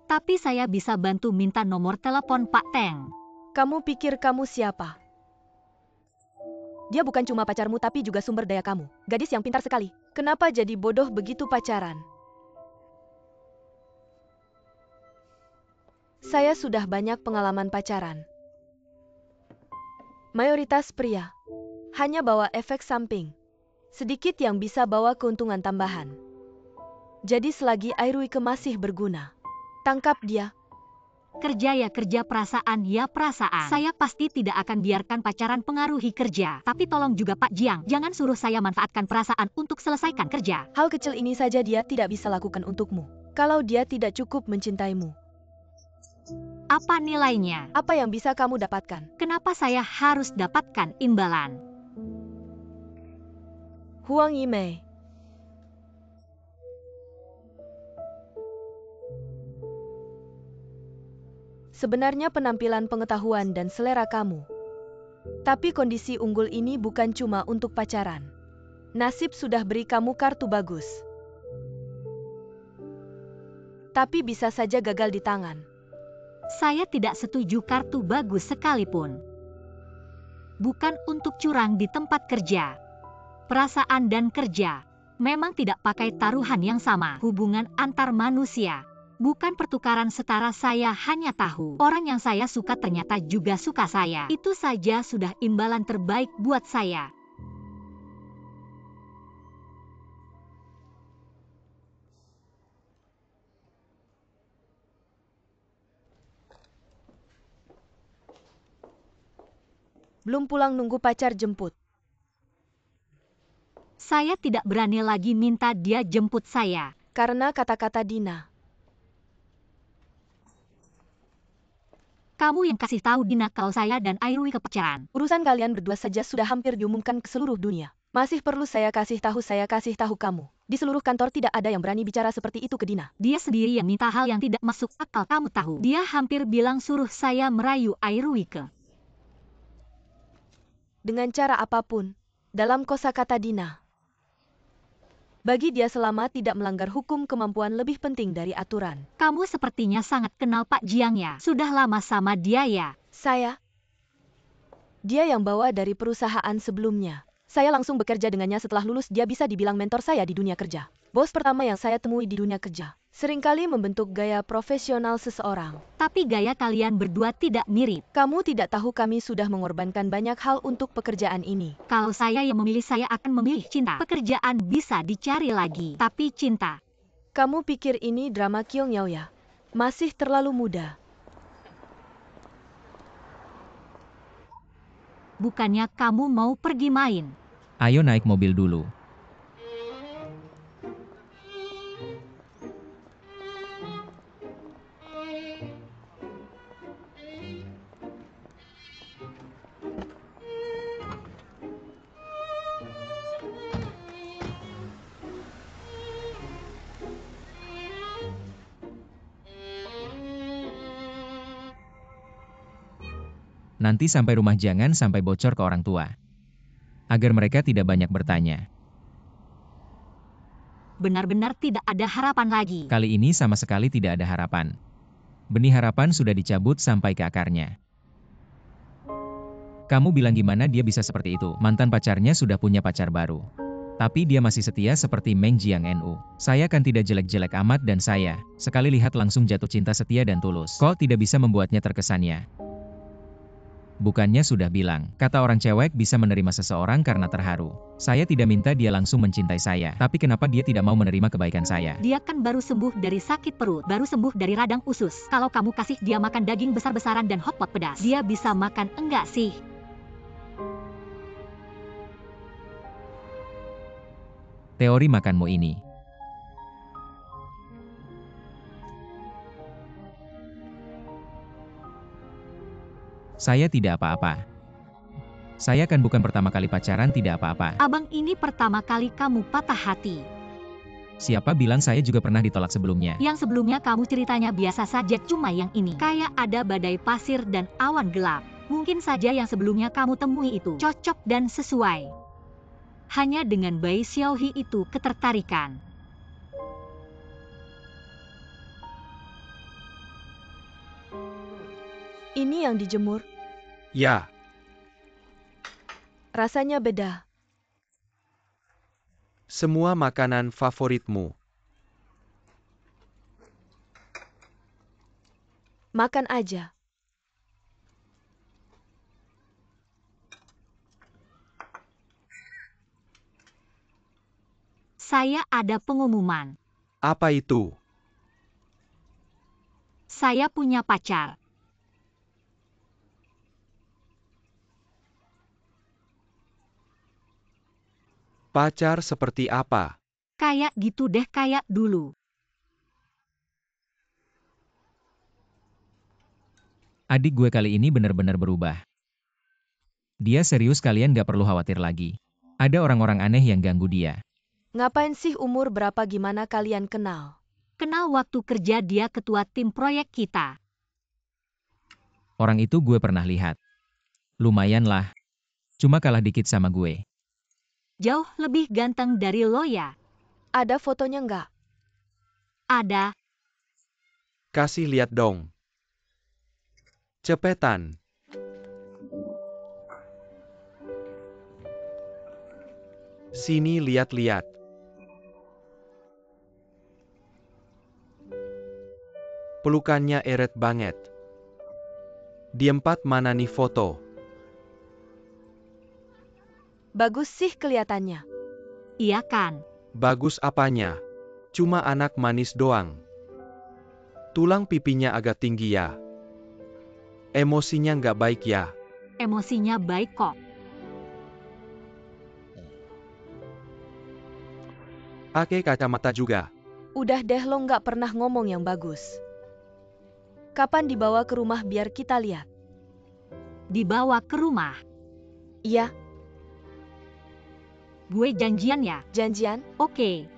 Tapi saya bisa bantu minta nomor telepon Pak Teng.
Kamu pikir kamu siapa? Dia bukan cuma pacarmu tapi juga sumber daya kamu. Gadis yang pintar sekali. Kenapa jadi bodoh begitu pacaran? Saya sudah banyak pengalaman pacaran. Mayoritas pria. Hanya bawa efek samping. Sedikit yang bisa bawa keuntungan tambahan. Jadi selagi Airuike masih berguna, tangkap dia.
Kerja ya kerja, perasaan ya perasaan. Saya pasti tidak akan biarkan pacaran pengaruhi kerja. Tapi tolong juga Pak Jiang, jangan suruh saya manfaatkan perasaan untuk selesaikan kerja.
Hal kecil ini saja dia tidak bisa lakukan untukmu. Kalau dia tidak cukup mencintaimu,
apa nilainya?
apa yang bisa kamu dapatkan?
Kenapa saya harus dapatkan imbalan?
Huang Yimei. Sebenarnya penampilan, pengetahuan, dan selera kamu. Tapi kondisi unggul ini bukan cuma untuk pacaran. Nasib sudah beri kamu kartu bagus. Tapi bisa saja gagal di tangan.
Saya tidak setuju kartu bagus sekalipun. Bukan untuk curang di tempat kerja. Perasaan dan kerja memang tidak pakai taruhan yang sama. Hubungan antar manusia bukan pertukaran setara. Saya hanya tahu orang yang saya suka ternyata juga suka saya. Itu saja sudah imbalan terbaik buat saya.
Belum pulang nunggu pacar jemput.
Saya tidak berani lagi minta dia jemput saya.
Karena kata-kata Dina.
Kamu yang kasih tahu Dina kalau saya dan Airuike pacaran.
Urusan kalian berdua saja sudah hampir diumumkan ke seluruh dunia. Masih perlu saya kasih tahu kamu. Di seluruh kantor tidak ada yang berani bicara seperti itu ke Dina.
Dia sendiri yang minta hal yang tidak masuk akal. Kamu tahu, dia hampir bilang suruh saya merayu Airuike.
Dengan cara apapun, dalam kosakata Dina. Bagi dia selama tidak melanggar hukum, kemampuan lebih penting dari aturan.
Kamu sepertinya sangat kenal Pak Jiang ya. Sudah lama sama dia ya?
Saya. Dia yang bawa dari perusahaan sebelumnya. Saya langsung bekerja dengannya setelah lulus. Dia bisa dibilang mentor saya di dunia kerja. Bos pertama yang saya temui di dunia kerja. Seringkali membentuk gaya profesional seseorang.
Tapi gaya kalian berdua tidak mirip.
Kamu tidak tahu kami sudah mengorbankan banyak hal untuk pekerjaan ini.
Kalau saya yang memilih, saya akan memilih cinta. Pekerjaan bisa dicari lagi, tapi cinta.
Kamu pikir ini drama Kyong Yao ya? Masih terlalu muda.
Bukannya kamu mau pergi main?
Ayo naik mobil dulu. Nanti sampai rumah jangan sampai bocor ke orang tua. Agar mereka tidak banyak bertanya.
Benar-benar tidak ada harapan lagi.
Kali ini sama sekali tidak ada harapan. Benih harapan sudah dicabut sampai ke akarnya. Kamu bilang gimana dia bisa seperti itu? Mantan pacarnya sudah punya pacar baru. Tapi dia masih setia seperti Meng Jiang Nu. Saya kan tidak jelek-jelek amat dan saya, sekali lihat langsung jatuh cinta setia dan tulus. Kok tidak bisa membuatnya terkesannya? Bukannya sudah bilang, kata orang cewek bisa menerima seseorang karena terharu. Saya tidak minta dia langsung mencintai saya, tapi kenapa dia tidak mau menerima kebaikan saya?
Dia kan baru sembuh dari sakit perut, baru sembuh dari radang usus. Kalau kamu kasih dia makan daging besar-besaran dan hotpot pedas, dia bisa makan enggak sih?
Teori makanmu ini. Saya tidak apa-apa. Saya kan bukan pertama kali pacaran tidak apa-apa.
Abang ini pertama kali kamu patah hati.
Siapa bilang saya juga pernah ditolak sebelumnya?
Yang sebelumnya kamu ceritanya biasa saja, cuma yang ini kayak ada badai pasir dan awan gelap. Mungkin saja yang sebelumnya kamu temui itu cocok dan sesuai. Hanya dengan Bai Xiaohi itu ketertarikan.
Ini yang dijemur.
Ya,
Rasanya beda.
semua makanan favoritmu.
Makan aja.
Saya ada pengumuman.
Apa itu?
Saya punya pacar.
Pacar seperti apa?
Kayak gitu deh, kayak dulu.
Adik gue kali ini benar-benar berubah. Dia serius, kalian gak perlu khawatir lagi. Ada orang-orang aneh yang ganggu dia.
Ngapain sih umur berapa gimana kalian kenal?
Kenal waktu kerja dia ketua tim proyek kita.
Orang itu gue pernah lihat. Lumayan lah. Cuma kalah dikit sama gue.
Jauh lebih ganteng dari lo ya.
Ada fotonya nggak?
Ada.
Kasih lihat dong. Cepetan. Sini lihat-lihat. Pelukannya eret banget. Di empat mana nih foto?
Bagus sih kelihatannya.
Iya kan?
Bagus apanya? Cuma anak manis doang. Tulang pipinya agak tinggi ya. Emosinya nggak baik ya.
Emosinya baik kok.
Pakai kacamata juga.
Udah deh, lo nggak pernah ngomong yang bagus. Kapan dibawa ke rumah biar kita lihat?
Dibawa ke rumah.
Iya,
Gue janjian ya?
janjian.
Oke.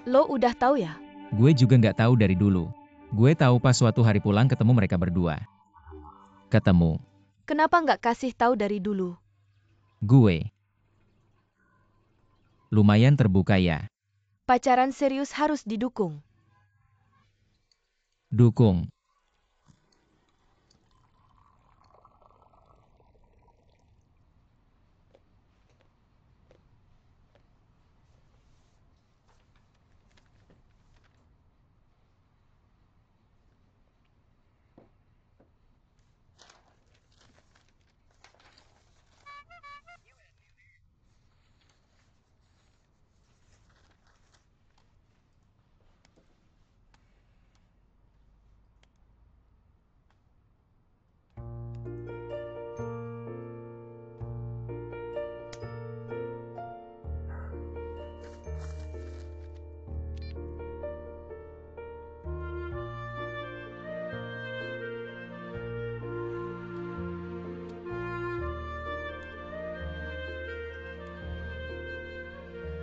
Lo udah tahu ya?
Gue juga gak tahu dari dulu. Gue tahu pas suatu hari pulang ketemu mereka berdua. Ketemu.
Kenapa nggak kasih tahu dari dulu?
Gue. Lumayan terbuka ya.
Pacaran serius harus didukung.
Dukung.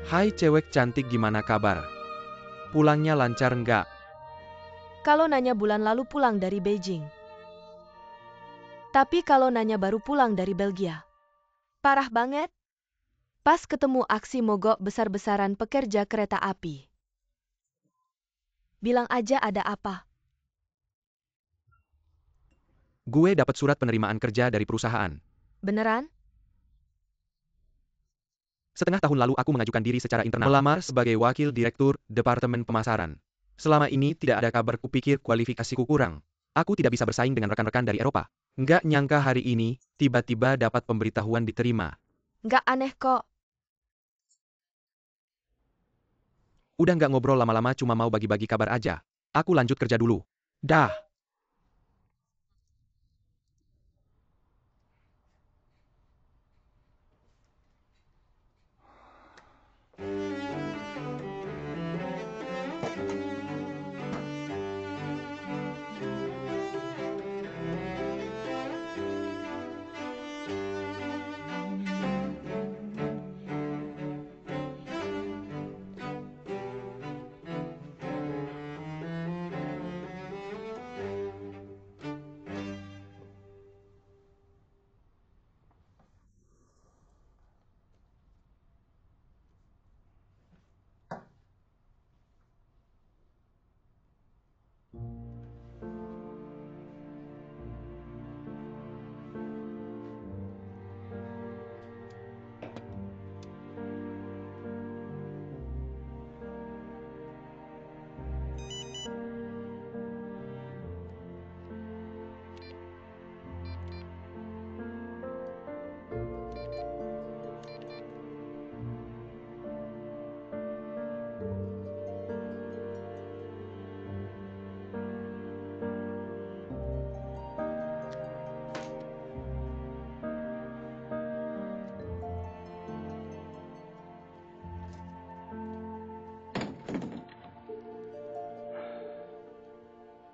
Hai cewek cantik, gimana kabar? Pulangnya lancar nggak?
Kalau nanya bulan lalu pulang dari Beijing. Tapi kalau nanya baru pulang dari Belgia. Parah banget. Pas ketemu aksi mogok besar-besaran pekerja kereta api. Bilang aja ada apa.
Gue dapat surat penerimaan kerja dari perusahaan.
Beneran?
Setengah tahun lalu aku mengajukan diri secara internal melamar sebagai wakil direktur Departemen Pemasaran. Selama ini tidak ada kabar, kupikir kualifikasiku kurang. Aku tidak bisa bersaing dengan rekan-rekan dari Eropa. Nggak nyangka hari ini, tiba-tiba dapat pemberitahuan diterima.
Nggak aneh kok.
Udah nggak ngobrol lama-lama, cuma mau bagi-bagi kabar aja. Aku lanjut kerja dulu. Dah.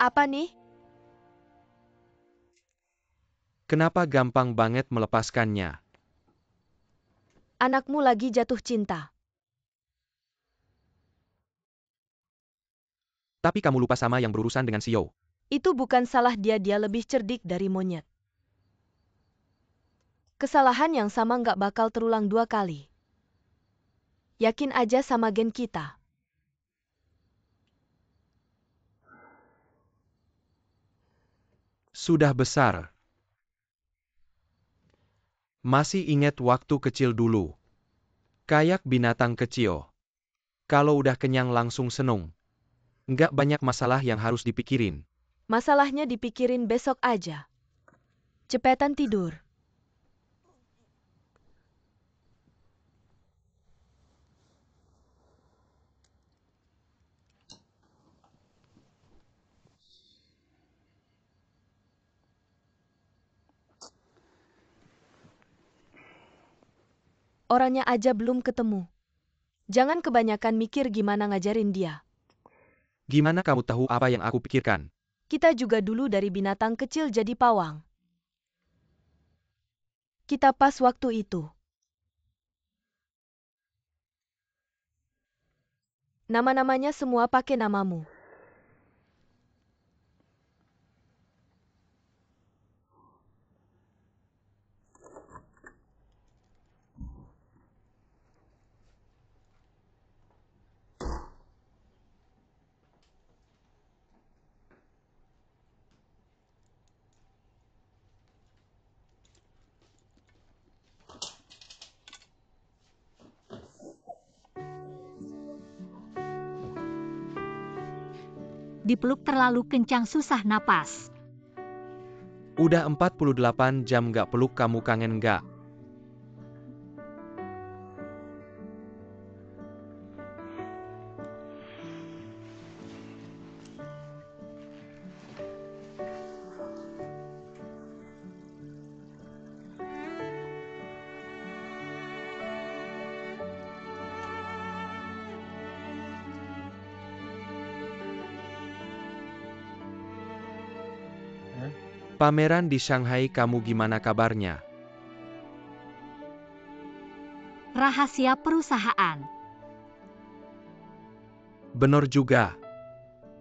Apa nih?
Kenapa gampang banget melepaskannya?
Anakmu lagi jatuh cinta.
Tapi kamu lupa sama yang berurusan dengan Xiao.
Itu bukan salah dia, dia lebih cerdik dari monyet. Kesalahan yang sama nggak bakal terulang 2 kali. Yakin aja sama gen kita.
Sudah besar. Masih ingat waktu kecil dulu. Kayak binatang kecil. Kalau udah kenyang langsung senung. Nggak banyak masalah yang harus dipikirin.
Masalahnya dipikirin besok aja. Cepetan tidur. Orangnya aja belum ketemu. Jangan kebanyakan mikir gimana ngajarin dia.
Gimana kamu tahu apa yang aku pikirkan?
Kita juga dulu dari binatang kecil jadi pawang. Kita pas waktu itu. Nama-namanya semua pakai namamu.
Dipeluk terlalu kencang susah napas.
Udah 48 jam nggak peluk kamu, kangen nggak? Pameran di Shanghai, kamu gimana kabarnya?
Rahasia perusahaan.
Bener juga.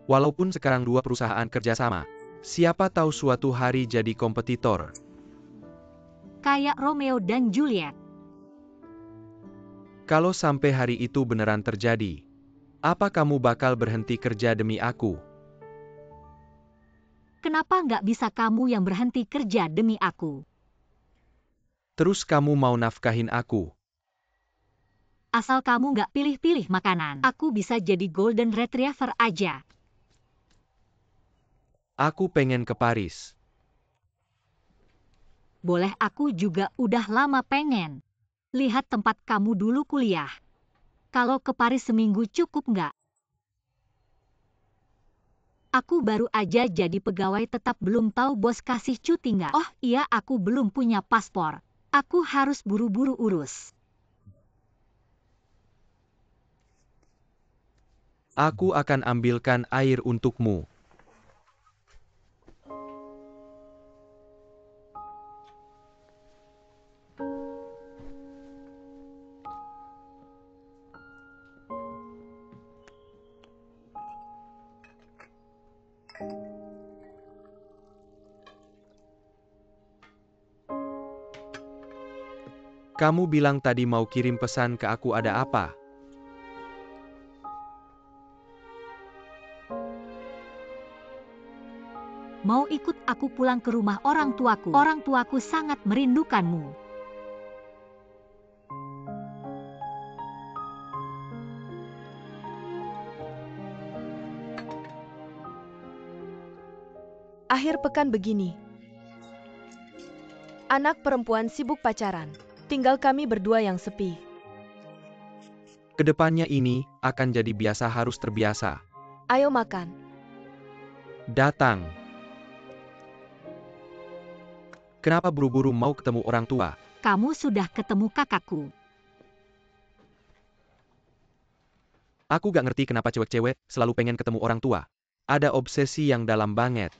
Walaupun sekarang 2 perusahaan kerjasama, siapa tahu suatu hari jadi kompetitor.
Kayak Romeo dan Juliet.
Kalau sampai hari itu beneran terjadi, apa kamu bakal berhenti kerja demi aku?
Kenapa nggak bisa kamu yang berhenti kerja demi aku?
Terus kamu mau nafkahin aku?
Asal kamu nggak pilih-pilih makanan. Aku bisa jadi golden retriever aja.
Aku pengen ke Paris.
Boleh, aku juga udah lama pengen. Lihat tempat kamu dulu kuliah. Kalau ke Paris seminggu cukup nggak? Aku baru aja jadi pegawai tetap, belum tahu bos kasih cuti nggak. Oh iya, aku belum punya paspor. Aku harus buru-buru urus.
Aku akan ambilkan air untukmu. Kamu bilang tadi mau kirim pesan ke aku, ada apa?
Mau ikut aku pulang ke rumah orang tuaku. Orang tuaku sangat merindukanmu.
Akhir pekan begini. Anak perempuan sibuk pacaran. Tinggal kami berdua yang sepi.
Kedepannya ini akan jadi biasa, harus terbiasa.
Ayo makan.
Datang. Kenapa buru-buru mau ketemu orang tua?
Kamu sudah ketemu kakakku.
Aku gak ngerti kenapa cewek-cewek selalu pengen ketemu orang tua. Ada obsesi yang dalam banget.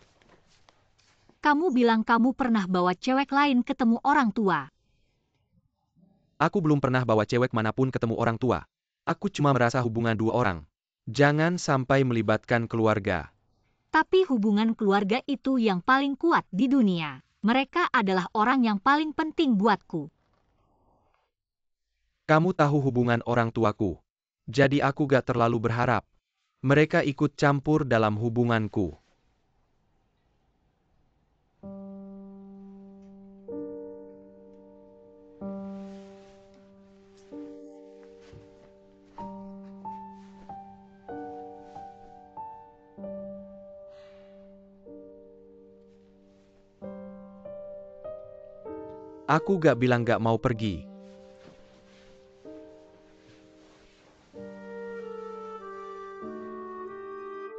Kamu bilang kamu pernah bawa cewek lain ketemu orang tua.
Aku belum pernah bawa cewek manapun ketemu orang tua. Aku cuma merasa hubungan dua orang. Jangan sampai melibatkan keluarga.
Tapi hubungan keluarga itu yang paling kuat di dunia. Mereka adalah orang yang paling penting buatku.
Kamu tahu hubungan orang tuaku. Jadi aku gak terlalu berharap mereka ikut campur dalam hubunganku. Aku gak bilang gak mau pergi.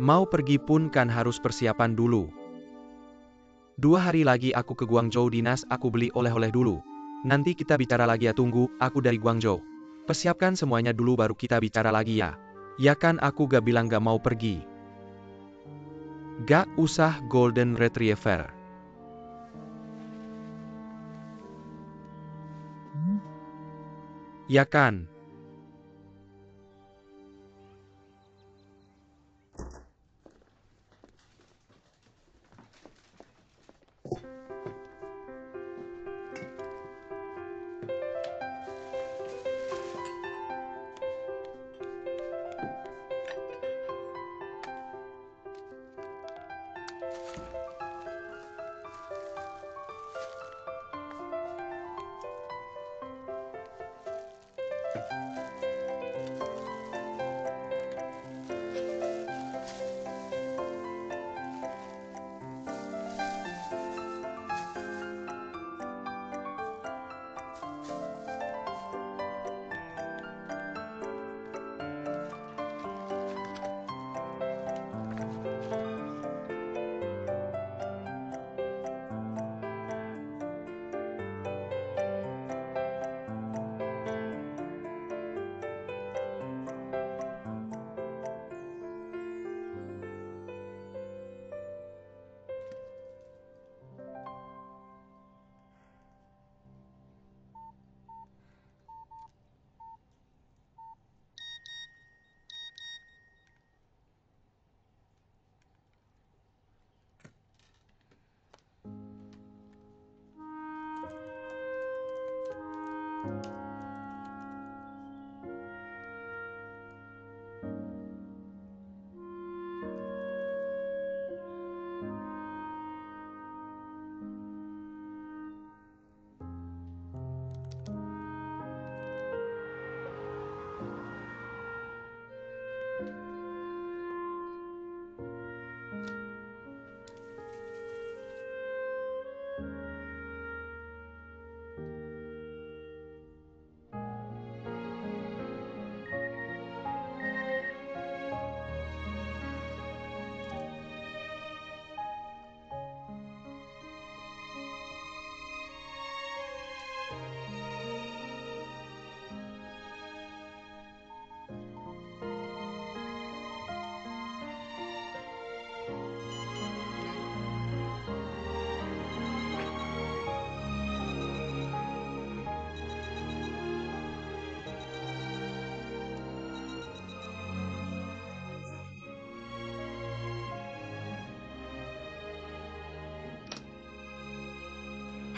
Mau pergi pun kan harus persiapan dulu. 2 hari lagi aku ke Guangzhou dinas, aku beli oleh-oleh dulu. Nanti kita bicara lagi ya, tunggu, aku dari Guangzhou. Persiapkan semuanya dulu baru kita bicara lagi ya. Ya kan aku gak bilang gak mau pergi. Gak usah Golden Retriever. Ya kan?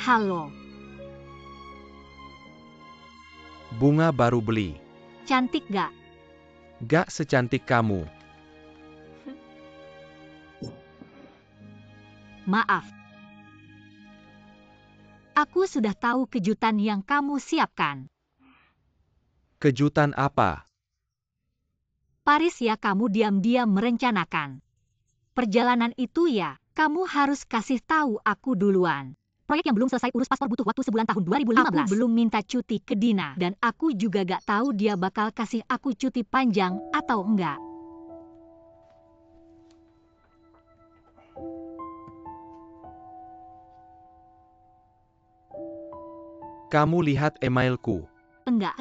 Halo,
Bunga baru beli.
cantik gak?
Gak secantik kamu.
Maaf. Aku sudah tahu kejutan yang kamu siapkan.
Kejutan apa?
Paris ya, kamu diam-diam merencanakan. Perjalanan itu ya, kamu harus kasih tahu aku duluan. Proyek yang belum selesai urus paspor butuh waktu sebulan tahun 2015. Aku belum minta cuti ke Dina dan aku juga gak tahu dia bakal kasih aku cuti panjang atau enggak.
Kamu lihat emailku.
Enggak.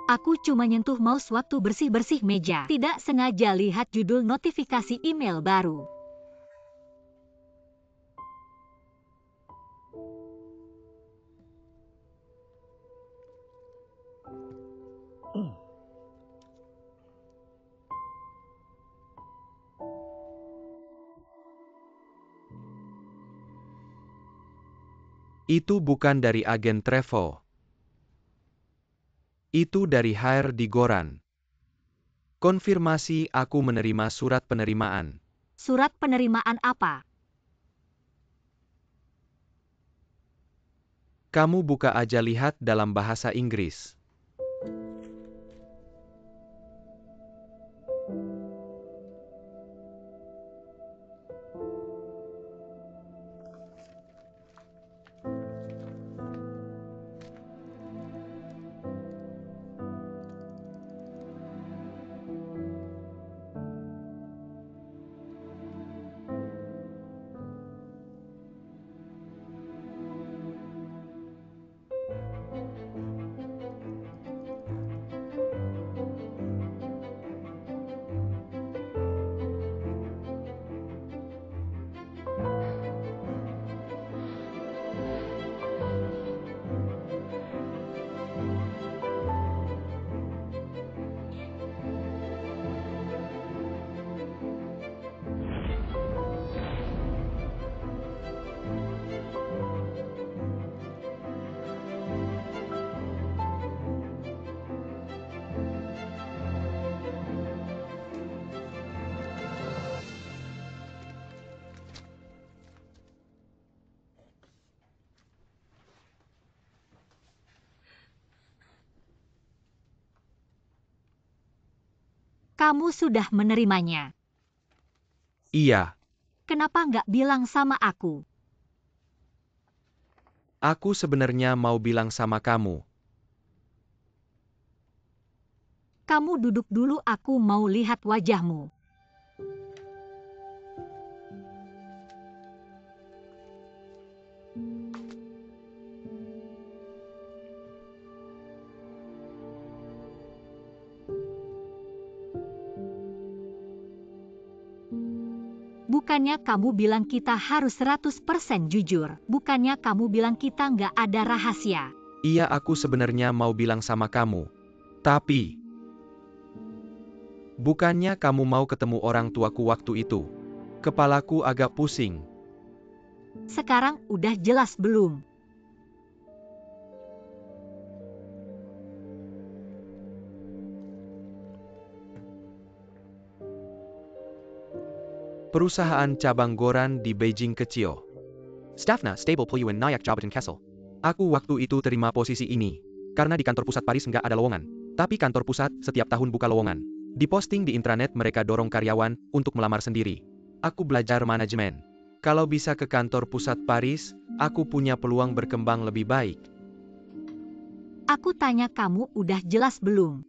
Aku cuma nyentuh mouse waktu bersih-bersih meja. Tidak sengaja lihat judul notifikasi email baru.
Itu bukan dari agen travel. Itu dari HR di Goran. Konfirmasi aku menerima surat penerimaan.
Surat penerimaan apa?
Kamu buka aja lihat dalam bahasa Inggris.
Kamu sudah menerimanya.
Iya,
Kenapa nggak bilang sama aku?
aku sebenarnya mau bilang sama kamu.
Kamu duduk dulu, aku mau lihat wajahmu. Bukannya kamu bilang kita harus 100% jujur. Bukannya kamu bilang kita nggak ada rahasia.
Iya, aku sebenarnya mau bilang sama kamu. Tapi, bukannya kamu mau ketemu orang tuaku waktu itu? Kepalaku agak pusing.
Sekarang udah jelas belum?
Perusahaan cabang Goran di Beijing kecil. Staffna stable Puyuan Nayak Jabatan Kessel. Aku waktu itu terima posisi ini. Karena di kantor pusat Paris nggak ada lowongan. Tapi kantor pusat setiap tahun buka lowongan. Di posting di intranet mereka dorong karyawan untuk melamar sendiri. Aku belajar manajemen. Kalau bisa ke kantor pusat Paris, aku punya peluang berkembang lebih baik.
Aku tanya kamu udah jelas belum?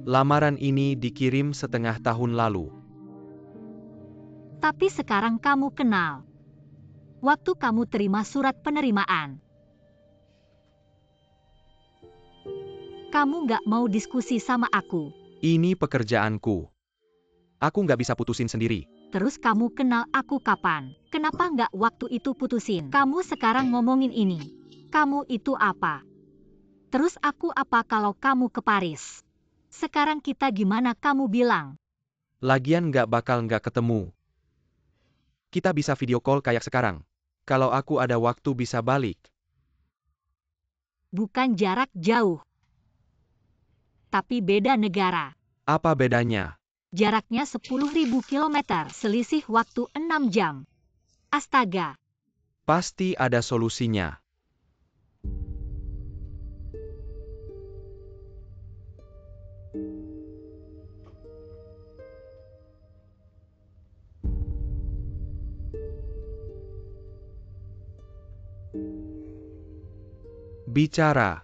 Lamaran ini dikirim setengah tahun lalu.
Tapi sekarang kamu kenal. Waktu kamu terima surat penerimaan. Kamu nggak mau diskusi sama aku.
Ini pekerjaanku. Aku nggak bisa putusin sendiri.
Terus kamu kenal aku kapan? Kenapa nggak waktu itu putusin? Kamu sekarang ngomongin ini. Kamu itu apa? Terus aku apa kalau kamu ke Paris? Sekarang kita gimana kamu bilang?
Lagian nggak ketemu. Kita bisa video call kayak sekarang. Kalau aku ada waktu bisa balik.
Bukan jarak jauh. Tapi beda negara.
Apa bedanya?
Jaraknya 10.000 kilometer, selisih waktu 6 jam. Astaga.
Pasti ada solusinya. Bicara.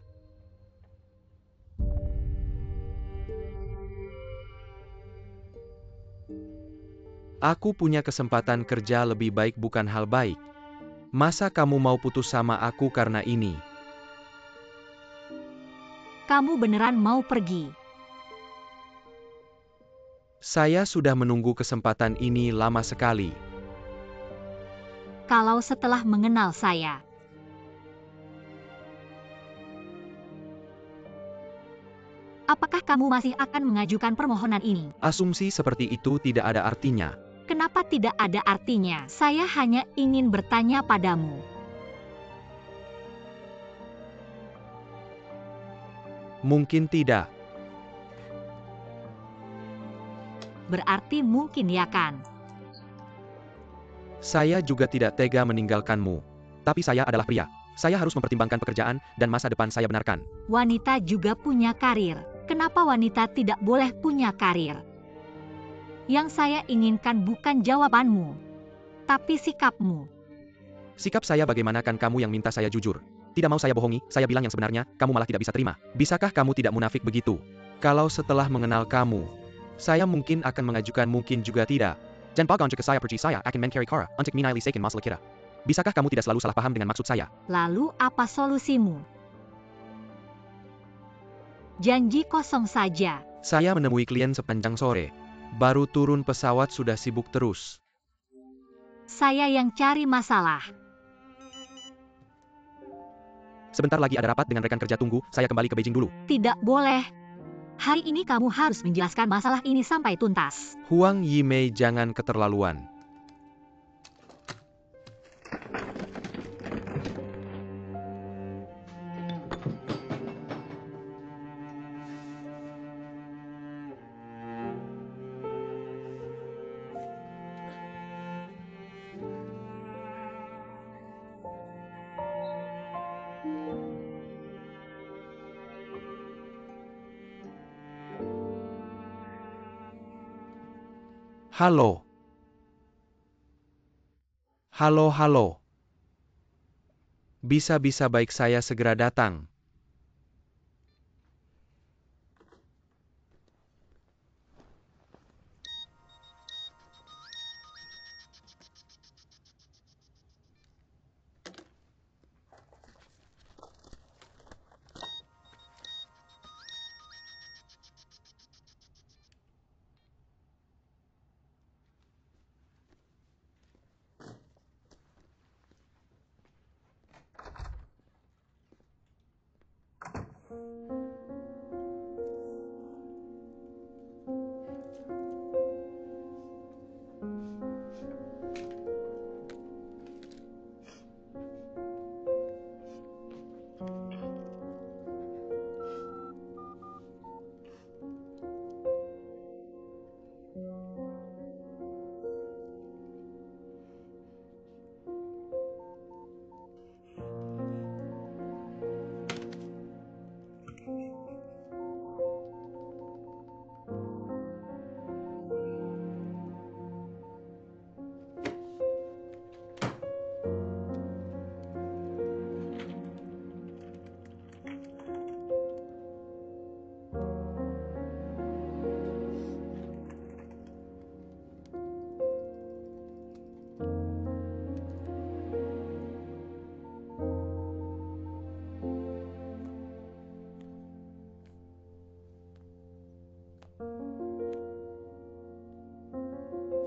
Aku punya kesempatan kerja lebih baik, bukan hal baik. Masa kamu mau putus sama aku karena ini?
Kamu beneran mau pergi?
Saya sudah menunggu kesempatan ini lama sekali.
Kalau setelah mengenal saya, apakah kamu masih akan mengajukan permohonan ini?
Asumsi seperti itu tidak ada artinya.
Kenapa tidak ada artinya? Saya hanya ingin bertanya padamu.
Mungkin tidak.
Berarti mungkin ya kan?
Saya juga tidak tega meninggalkanmu. Tapi saya adalah pria. Saya harus mempertimbangkan pekerjaan dan masa depan saya benarkan.
Wanita juga punya karir. Kenapa wanita tidak boleh punya karir? Yang saya inginkan bukan jawabanmu, tapi sikapmu.
Sikap saya bagaimana kan kamu yang minta saya jujur? Tidak mau saya bohongi, saya bilang yang sebenarnya, kamu malah tidak bisa terima. Bisakah kamu tidak munafik begitu? Kalau setelah mengenal kamu, saya mungkin akan mengajukan mungkin juga tidak. Jangan pagon jika saya pergi saya akan mencari cara untuk menyelesaikan masalah kita. Bisakah kamu tidak selalu salah paham dengan maksud saya?
Lalu apa solusimu? Janji kosong saja.
Saya menemui klien sepanjang sore. Baru turun pesawat sudah sibuk terus.
Saya yang cari masalah.
Sebentar lagi ada rapat dengan rekan kerja, tunggu, saya kembali ke Beijing dulu.
Tidak boleh. Hari ini kamu harus menjelaskan masalah ini sampai tuntas.
Huang Yimei, jangan keterlaluan. Halo. Halo, halo. Bisa-bisa baik saya segera datang.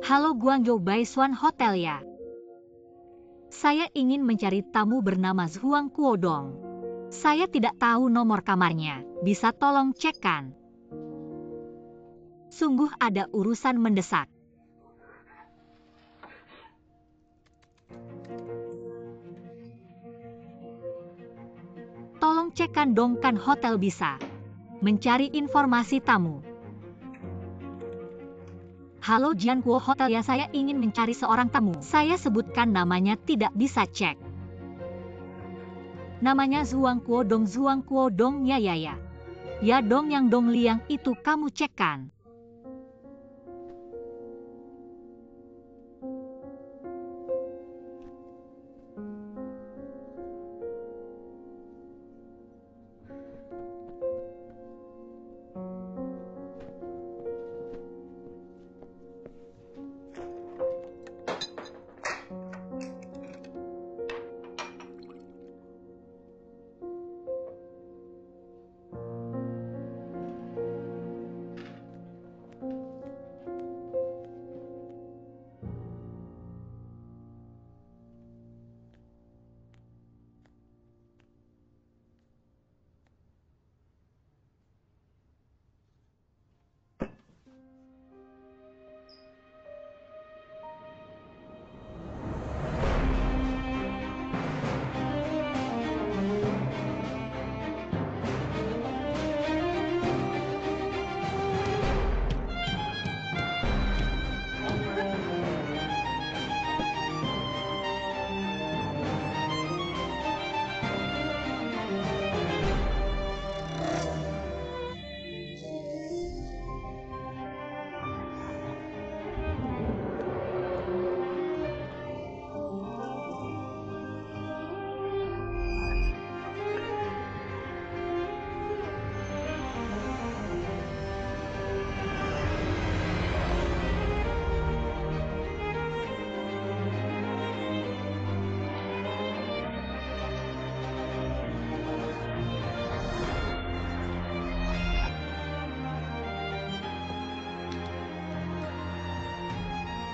Halo, Guangzhou Baiswan Hotel ya. Saya ingin mencari tamu bernama Zhuang Kuodong. Saya tidak tahu nomor kamarnya. Bisa tolong cekkan? Sungguh ada urusan mendesak. Tolong cekkan dong, kan hotel bisa mencari informasi tamu. Halo Jianguo Hotel ya, saya ingin mencari seorang tamu. Saya sebutkan namanya tidak bisa cek. Namanya Zhuang Kuodong ya. Ya dong, yang Dong Liang itu kamu cekkan.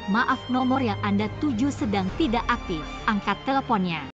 Maaf, nomor yang Anda tuju sedang tidak aktif. Angkat teleponnya.